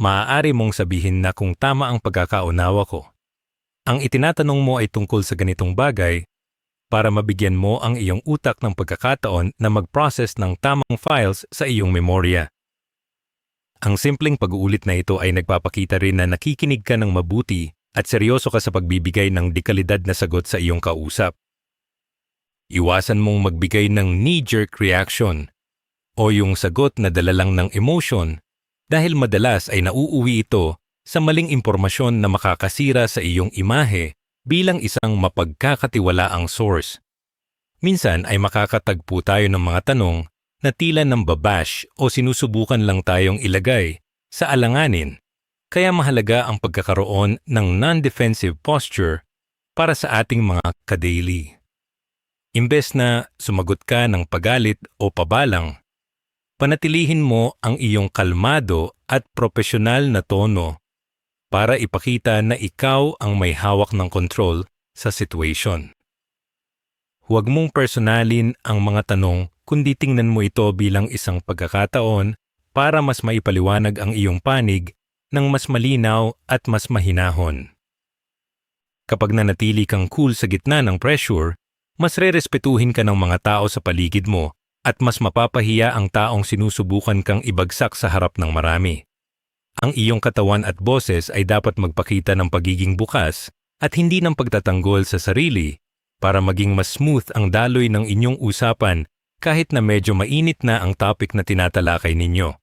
Maaari mong sabihin na kung tama ang pagkakaunawa ko. Ang itinatanong mo ay tungkol sa ganitong bagay, para mabigyan mo ang iyong utak ng pagkakataon na mag-process ng tamang files sa iyong memorya. Ang simpleng pag-uulit na ito ay nagpapakita rin na nakikinig ka ng mabuti at seryoso ka sa pagbibigay ng dekalidad na sagot sa iyong kausap. Iwasan mong magbigay ng knee-jerk reaction o yung sagot na dala lang ng emotion dahil madalas ay nauuwi ito sa maling impormasyon na makakasira sa iyong imahe bilang isang mapagkakatiwalaang source. Minsan ay makakatagpo tayo ng mga tanong na tila nambabash o sinusubukan lang tayong ilagay sa alanganin, kaya mahalaga ang pagkakaroon ng non-defensive posture para sa ating mga ka-daily. Imbes na sumagot ka ng pagalit o pabalang, panatilihin mo ang iyong kalmado at propesyonal na tono para ipakita na ikaw ang may hawak ng control sa situation. Huwag mong personalin ang mga tanong kundi tingnan mo ito bilang isang pagkakataon para mas maipaliwanag ang iyong panig ng mas malinaw at mas mahinahon. Kapag nanatili kang cool sa gitna ng pressure, mas rerespetuhin ka ng mga tao sa paligid mo at mas mapapahiya ang taong sinusubukan kang ibagsak sa harap ng marami. Ang iyong katawan at boses ay dapat magpakita ng pagiging bukas at hindi ng pagtatanggol sa sarili para maging mas smooth ang daloy ng inyong usapan kahit na medyo mainit na ang topic na tinatalakay ninyo.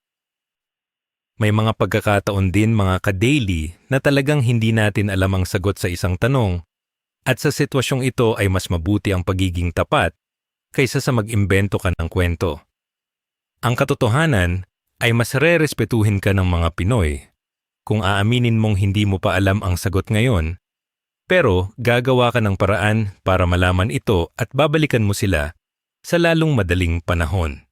May mga pagkakataon din mga ka-daily na talagang hindi natin alam ang sagot sa isang tanong at sa sitwasyong ito ay mas mabuti ang pagiging tapat kaysa sa mag-imbento ka ng kwento. Ang katotohanan ay mas rerespetuhin ka ng mga Pinoy kung aaminin mong hindi mo pa alam ang sagot ngayon, pero gagawa ka ng paraan para malaman ito at babalikan mo sila sa lalong madaling panahon.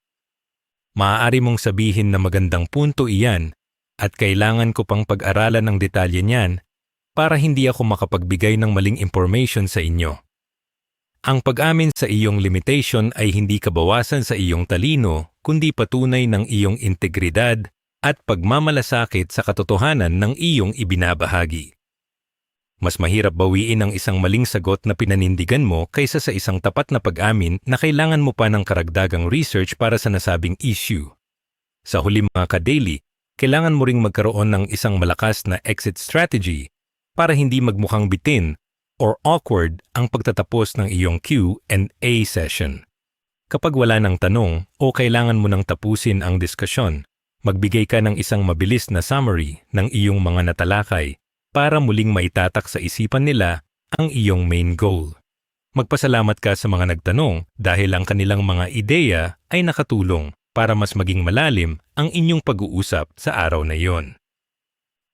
Maaari mong sabihin na magandang punto iyan at kailangan ko pang pag-aralan ng detalye niyan para hindi ako makapagbigay ng maling information sa inyo. Ang pag-amin sa iyong limitation ay hindi kabawasan sa iyong talino, kundi patunay ng iyong integridad at pagmamalasakit sa katotohanan ng iyong ibinabahagi. Mas mahirap bawiin ang isang maling sagot na pinanindigan mo kaysa sa isang tapat na pag-amin na kailangan mo pa ng karagdagang research para sa nasabing issue. Sa huli mga ka-daily, kailangan mo ring magkaroon ng isang malakas na exit strategy para hindi magmukhang bitin or awkward ang pagtatapos ng iyong Q&A session. Kapag wala ng tanong o kailangan mo nang tapusin ang diskusyon, magbigay ka ng isang mabilis na summary ng iyong mga natalakay para muling maitatak sa isipan nila ang iyong main goal. Magpasalamat ka sa mga nagtanong dahil ang kanilang mga ideya ay nakatulong para mas maging malalim ang inyong pag-uusap sa araw na iyon.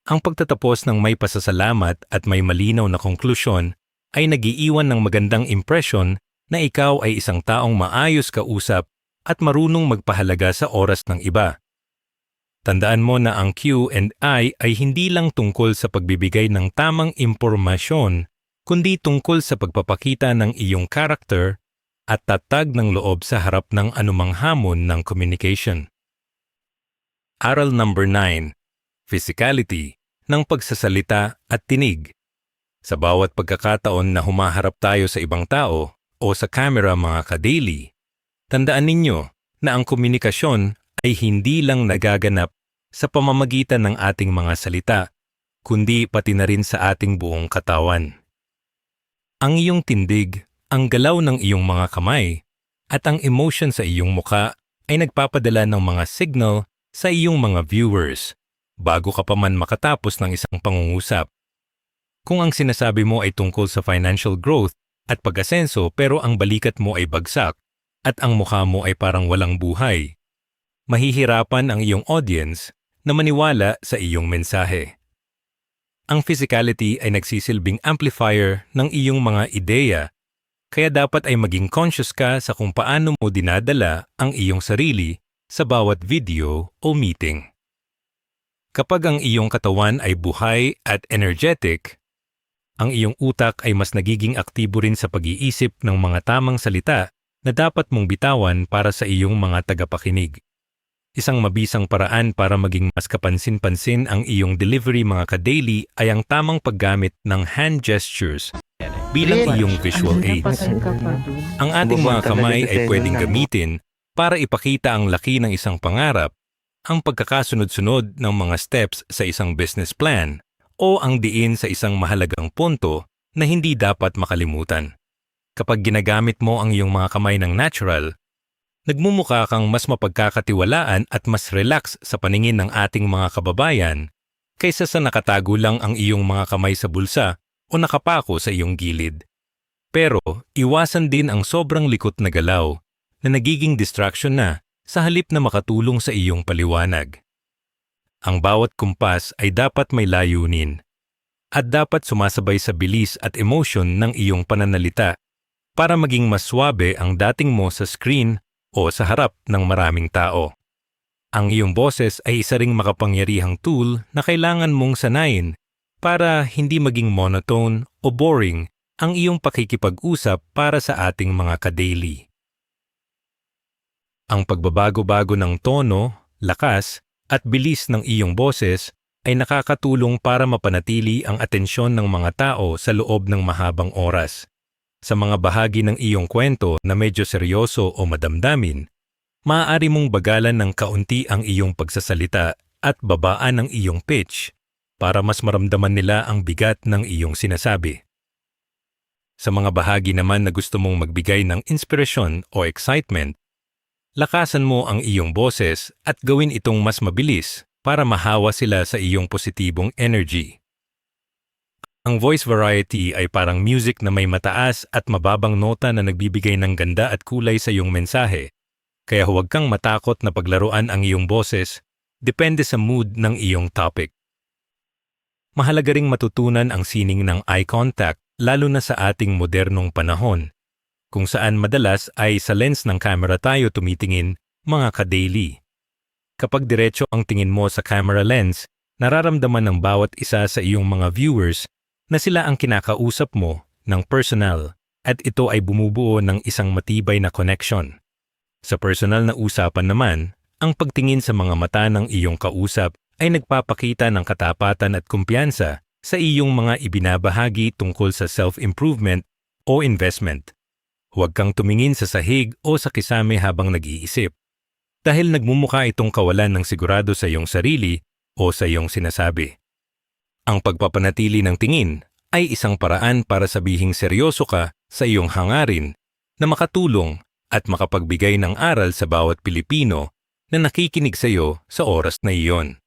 Ang pagtatapos ng may pasasalamat at may malinaw na konklusyon ay nag-iiwan ng magandang impresyon na ikaw ay isang taong maayos kausap at marunong magpahalaga sa oras ng iba. Tandaan mo na ang Q&A ay hindi lang tungkol sa pagbibigay ng tamang impormasyon, kundi tungkol sa pagpapakita ng iyong karakter at tatag ng loob sa harap ng anumang hamon ng communication. Aral number 9. Physicality ng pagsasalita at tinig. Sa bawat pagkakataon na humaharap tayo sa ibang tao o sa camera mga ka-daily, tandaan ninyo na ang komunikasyon ay hindi lang nagaganap sa pamamagitan ng ating mga salita, kundi pati na rin sa ating buong katawan. Ang iyong tindig, ang galaw ng iyong mga kamay, at ang emotion sa iyong muka ay nagpapadala ng mga signal sa iyong mga viewers bago ka pa man makatapos ng isang pangungusap. Kung ang sinasabi mo ay tungkol sa financial growth at pag-asenso pero ang balikat mo ay bagsak at ang mukha mo ay parang walang buhay, mahihirapan ang iyong audience na maniwala sa iyong mensahe. Ang physicality ay nagsisilbing amplifier ng iyong mga ideya, kaya dapat ay maging conscious ka sa kung paano mo dinadala ang iyong sarili sa bawat video o meeting. Kapag ang iyong katawan ay buhay at energetic, ang iyong utak ay mas nagiging aktibo rin sa pag-iisip ng mga tamang salita na dapat mong bitawan para sa iyong mga tagapakinig. Isang mabisang paraan para maging mas kapansin-pansin ang iyong delivery mga ka-daily ay ang tamang paggamit ng hand gestures bilang iyong visual aids. Napatay ka pa dun. Ang ating mga kamay ay pwedeng gamitin para ipakita ang laki ng isang pangarap, ang pagkakasunod-sunod ng mga steps sa isang business plan, o ang diin sa isang mahalagang punto na hindi dapat makalimutan. Kapag ginagamit mo ang iyong mga kamay ng natural, nagmumukha kang mas mapagkakatiwalaan at mas relax sa paningin ng ating mga kababayan kaysa sa nakatago lang ang iyong mga kamay sa bulsa o nakapako sa iyong gilid. Pero iwasan din ang sobrang likot na galaw na nagiging distraction na sa halip na makatulong sa iyong paliwanag. Ang bawat kumpas ay dapat may layunin at dapat sumasabay sa bilis at emotion ng iyong pananalita para maging mas swabe ang dating mo sa screen o sa harap ng maraming tao. Ang iyong boses ay isa ring makapangyarihang tool na kailangan mong sanayin para hindi maging monotone o boring ang iyong pakikipag-usap para sa ating mga ka-daily. Ang pagbabago-bago ng tono, lakas, at bilis ng iyong boses ay nakakatulong para mapanatili ang atensyon ng mga tao sa loob ng mahabang oras. Sa mga bahagi ng iyong kwento na medyo seryoso o madamdamin, maaari mong bagalan ng kaunti ang iyong pagsasalita at babaan ang iyong pitch para mas maramdaman nila ang bigat ng iyong sinasabi. Sa mga bahagi naman na gusto mong magbigay ng inspirasyon o excitement, lakasan mo ang iyong boses at gawin itong mas mabilis para mahawa sila sa iyong positibong energy. Ang voice variety ay parang music na may mataas at mababang nota na nagbibigay ng ganda at kulay sa iyong mensahe. Kaya huwag kang matakot na paglaruan ang iyong boses, depende sa mood ng iyong topic. Mahalaga ring matutunan ang sining ng eye contact lalo na sa ating modernong panahon, kung saan madalas ay sa lens ng camera tayo tumitingin, mga ka-daily. Kapag diretso ang tingin mo sa camera lens, nararamdaman ng bawat isa sa iyong mga viewers na sila ang kinakausap mo ng personal at ito ay bumubuo ng isang matibay na connection. Sa personal na usapan naman, ang pagtingin sa mga mata ng iyong kausap ay nagpapakita ng katapatan at kumpiyansa sa iyong mga ibinabahagi tungkol sa self-improvement o investment. Huwag kang tumingin sa sahig o sa kisame habang nag-iisip, dahil nagmumukha itong kawalan ng sigurado sa iyong sarili o sa iyong sinasabi. Ang pagpapanatili ng tingin ay isang paraan para sabihing seryoso ka sa iyong hangarin na makatulong at makapagbigay ng aral sa bawat Pilipino na nakikinig sa iyo sa oras na iyon.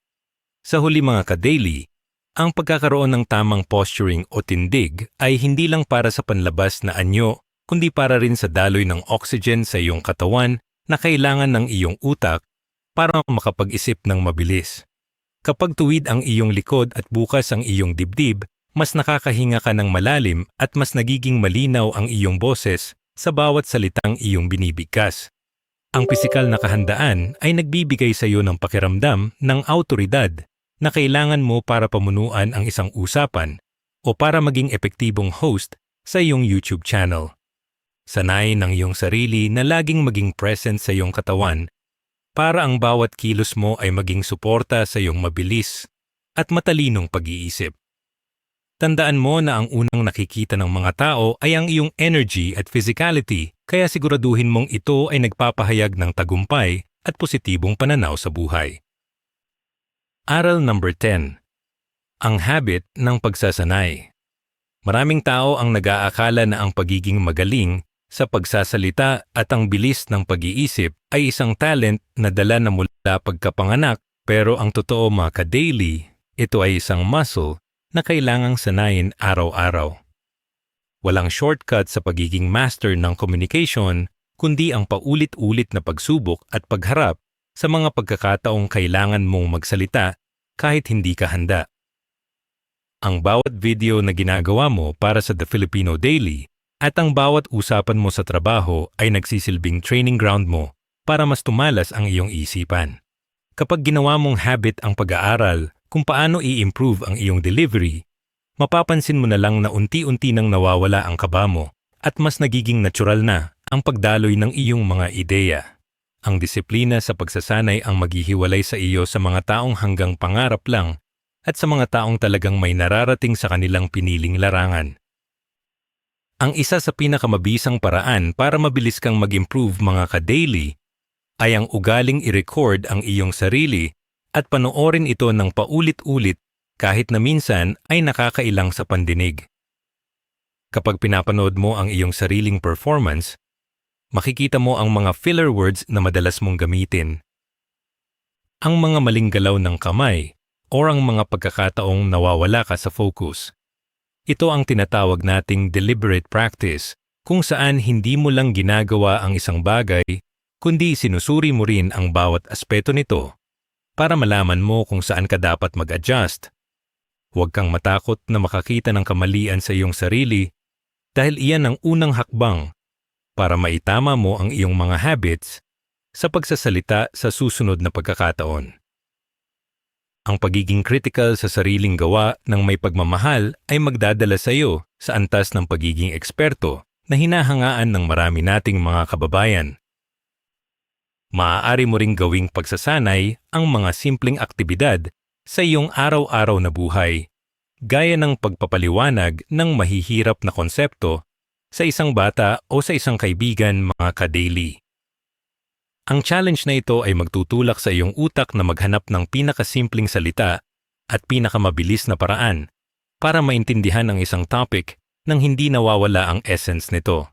Sa huli mga ka-daily, ang pagkakaroon ng tamang posturing o tindig ay hindi lang para sa panlabas na anyo, kundi para rin sa daloy ng oxygen sa iyong katawan na kailangan ng iyong utak para makapag-isip ng mabilis. Kapag tuwid ang iyong likod at bukas ang iyong dibdib, mas nakakahinga ka ng malalim at mas nagiging malinaw ang iyong boses sa bawat salitang iyong binibigkas. Ang pisikal na kahandaan ay nagbibigay sa iyo ng pakiramdam ng awtoridad na kailangan mo para pamunuan ang isang usapan o para maging epektibong host sa iyong YouTube channel. Sanayin ng iyong sarili na laging maging present sa iyong katawan para ang bawat kilos mo ay maging suporta sa iyong mabilis at matalinong pag-iisip. Tandaan mo na ang unang nakikita ng mga tao ay ang iyong energy at physicality, kaya siguraduhin mong ito ay nagpapahayag ng tagumpay at positibong pananaw sa buhay. Aral number 10. Ang habit ng pagsasanay. Maraming tao ang nag-aakala na ang pagiging magaling sa pagsasalita at ang bilis ng pag-iisip ay isang talent na dala na mula pagkapanganak, pero ang totoo mga ka-daily, ito ay isang muscle na kailangang sanayin araw-araw. Walang shortcut sa pagiging master ng communication, kundi ang paulit-ulit na pagsubok at pagharap sa mga pagkakataong kailangan mong magsalita kahit hindi ka handa. Ang bawat video na ginagawa mo para sa The Filipino Daily at ang bawat usapan mo sa trabaho ay nagsisilbing training ground mo para mas tumalas ang iyong isipan. Kapag ginawa mong habit ang pag-aaral kung paano i-improve ang iyong delivery, mapapansin mo na lang na unti-unti nang nawawala ang kaba mo at mas nagiging natural na ang pagdaloy ng iyong mga ideya. Ang disiplina sa pagsasanay ang maghihiwalay sa iyo sa mga taong hanggang pangarap lang at sa mga taong talagang may nararating sa kanilang piniling larangan. Ang isa sa pinakamabisang paraan para mabilis kang mag-improve mga ka-daily ay ang ugaling i-record ang iyong sarili at panoorin ito ng paulit-ulit kahit na minsan ay nakakailang sa pandinig. Kapag pinapanood mo ang iyong sariling performance, makikita mo ang mga filler words na madalas mong gamitin. Ang mga maling galaw ng kamay o ang mga pagkakataong nawawala ka sa focus. Ito ang tinatawag nating deliberate practice, kung saan hindi mo lang ginagawa ang isang bagay, kundi sinusuri mo rin ang bawat aspeto nito para malaman mo kung saan ka dapat mag-adjust. Huwag kang matakot na makakita ng kamalian sa iyong sarili dahil iyan ang unang hakbang para maitama mo ang iyong mga habits sa pagsasalita sa susunod na pagkakataon. Ang pagiging critical sa sariling gawa ng may pagmamahal ay magdadala sa iyo sa antas ng pagiging eksperto na hinahangaan ng marami nating mga kababayan. Maaari mo ring gawing pagsasanay ang mga simpleng aktibidad sa iyong araw-araw na buhay, gaya ng pagpapaliwanag ng mahihirap na konsepto sa isang bata o sa isang kaibigan mga ka-daily. Ang challenge na ito ay magtutulak sa iyong utak na maghanap ng pinakasimpleng salita at pinakamabilis na paraan para maintindihan ang isang topic nang hindi nawawala ang essence nito.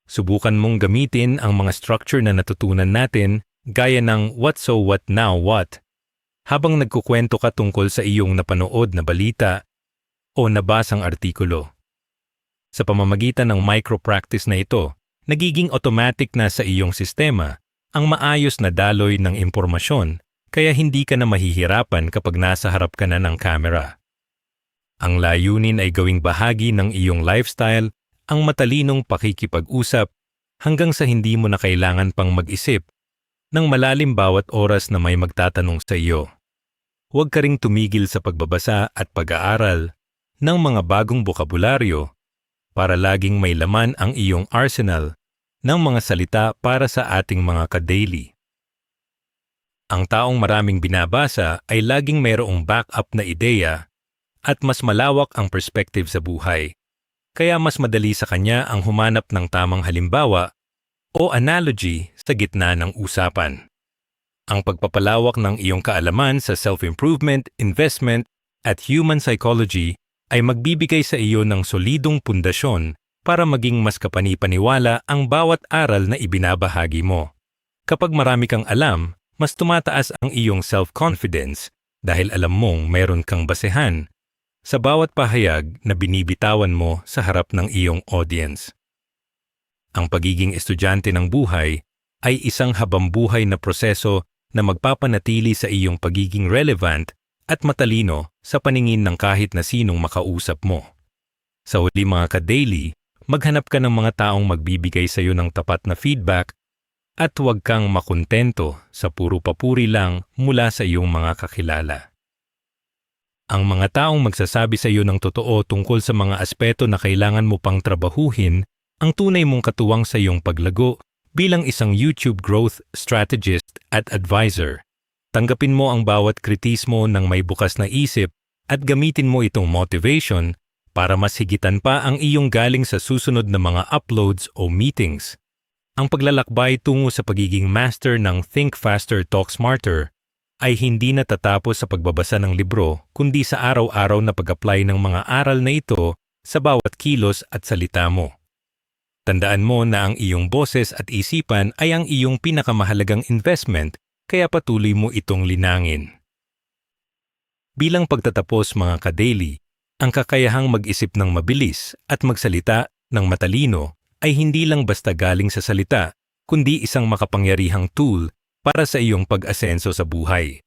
Subukan mong gamitin ang mga structure na natutunan natin gaya ng what so what now what habang nagkukwento ka tungkol sa iyong napanood na balita o nabasang artikulo. Sa pamamagitan ng micro-practice na ito, nagiging automatic na sa iyong sistema ang maayos na daloy ng impormasyon kaya hindi ka na mahihirapan kapag nasa harap ka na ng camera. Ang layunin ay gawing bahagi ng iyong lifestyle ang matalinong pakikipag-usap hanggang sa hindi mo na kailangan pang mag-isip ng malalim bawat oras na may magtatanong sa iyo. Huwag ka ring tumigil sa pagbabasa at pag-aaral ng mga bagong bokabularyo para laging may laman ang iyong arsenal ng mga salita para sa ating mga ka-daily. Ang taong maraming binabasa ay laging mayroong backup na ideya at mas malawak ang perspective sa buhay. Kaya mas madali sa kanya ang humanap ng tamang halimbawa o analogy sa gitna ng usapan. Ang pagpapalawak ng iyong kaalaman sa self-improvement, investment at human psychology ay magbibigay sa iyo ng solidong pundasyon para maging mas kapani-paniwala ang bawat aral na ibinabahagi mo. Kapag marami kang alam, mas tumataas ang iyong self-confidence dahil alam mong meron kang basehan sa bawat pahayag na binibitawan mo sa harap ng iyong audience. Ang pagiging estudyante ng buhay ay isang habambuhay na proseso na magpapanatili sa iyong pagiging relevant at matalino sa paningin ng kahit na sinong makausap mo. Sa huli mga ka-daily, maghanap ka ng mga taong magbibigay sa iyo ng tapat na feedback at huwag kang makontento sa puro papuri lang mula sa iyong mga kakilala. Ang mga taong magsasabi sa iyo ng totoo tungkol sa mga aspeto na kailangan mo pang trabahuhin ang tunay mong katuwang sa iyong paglago bilang isang YouTube growth strategist at advisor. Tanggapin mo ang bawat kritismo ng may bukas na isip at gamitin mo itong motivation para mas higitan pa ang iyong galing sa susunod na mga uploads o meetings. Ang paglalakbay tungo sa pagiging master ng Think Faster, Talk Smarter ay hindi natatapos sa pagbabasa ng libro kundi sa araw-araw na pag-apply ng mga aral na ito sa bawat kilos at salita mo. Tandaan mo na ang iyong boses at isipan ay ang iyong pinakamahalagang investment kaya patuloy mo itong linangin. Bilang pagtatapos mga ka-daily, ang kakayahang mag-isip ng mabilis at magsalita ng matalino ay hindi lang basta galing sa salita, kundi isang makapangyarihang tool para sa iyong pag-asenso sa buhay.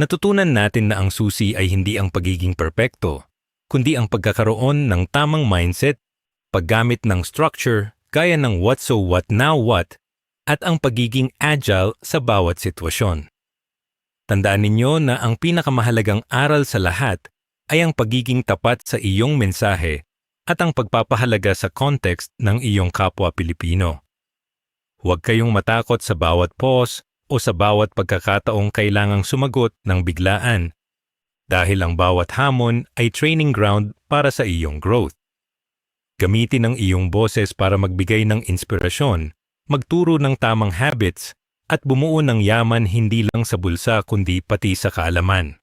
Natutunan natin na ang susi ay hindi ang pagiging perpekto, kundi ang pagkakaroon ng tamang mindset, paggamit ng structure gaya ng what so what now what, at ang pagiging agile sa bawat sitwasyon. Tandaan ninyo na ang pinakamahalagang aral sa lahat ay ang pagiging tapat sa iyong mensahe at ang pagpapahalaga sa context ng iyong kapwa Pilipino. Huwag kayong matakot sa bawat pause o sa bawat pagkakataong kailangang sumagot ng biglaan dahil ang bawat hamon ay training ground para sa iyong growth. Gamitin ang iyong boses para magbigay ng inspirasyon, magturo ng tamang habits, at bumuo ng yaman hindi lang sa bulsa kundi pati sa kaalaman.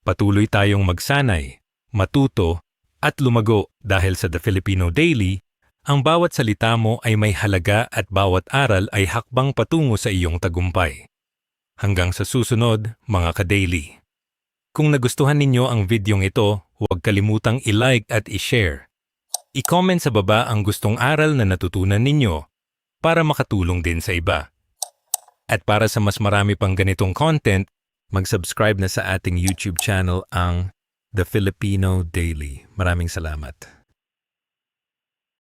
Patuloy tayong magsanay, matuto, at lumago dahil sa The Filipino Daily, ang bawat salita mo ay may halaga at bawat aral ay hakbang patungo sa iyong tagumpay. Hanggang sa susunod, mga ka-daily. Kung nagustuhan ninyo ang videong ito, huwag kalimutang i-like at i-share. I-comment sa baba ang gustong aral na natutunan ninyo para makatulong din sa iba. At para sa mas marami pang ganitong content, mag-subscribe na sa ating YouTube channel ang The Filipino Daily. Maraming salamat.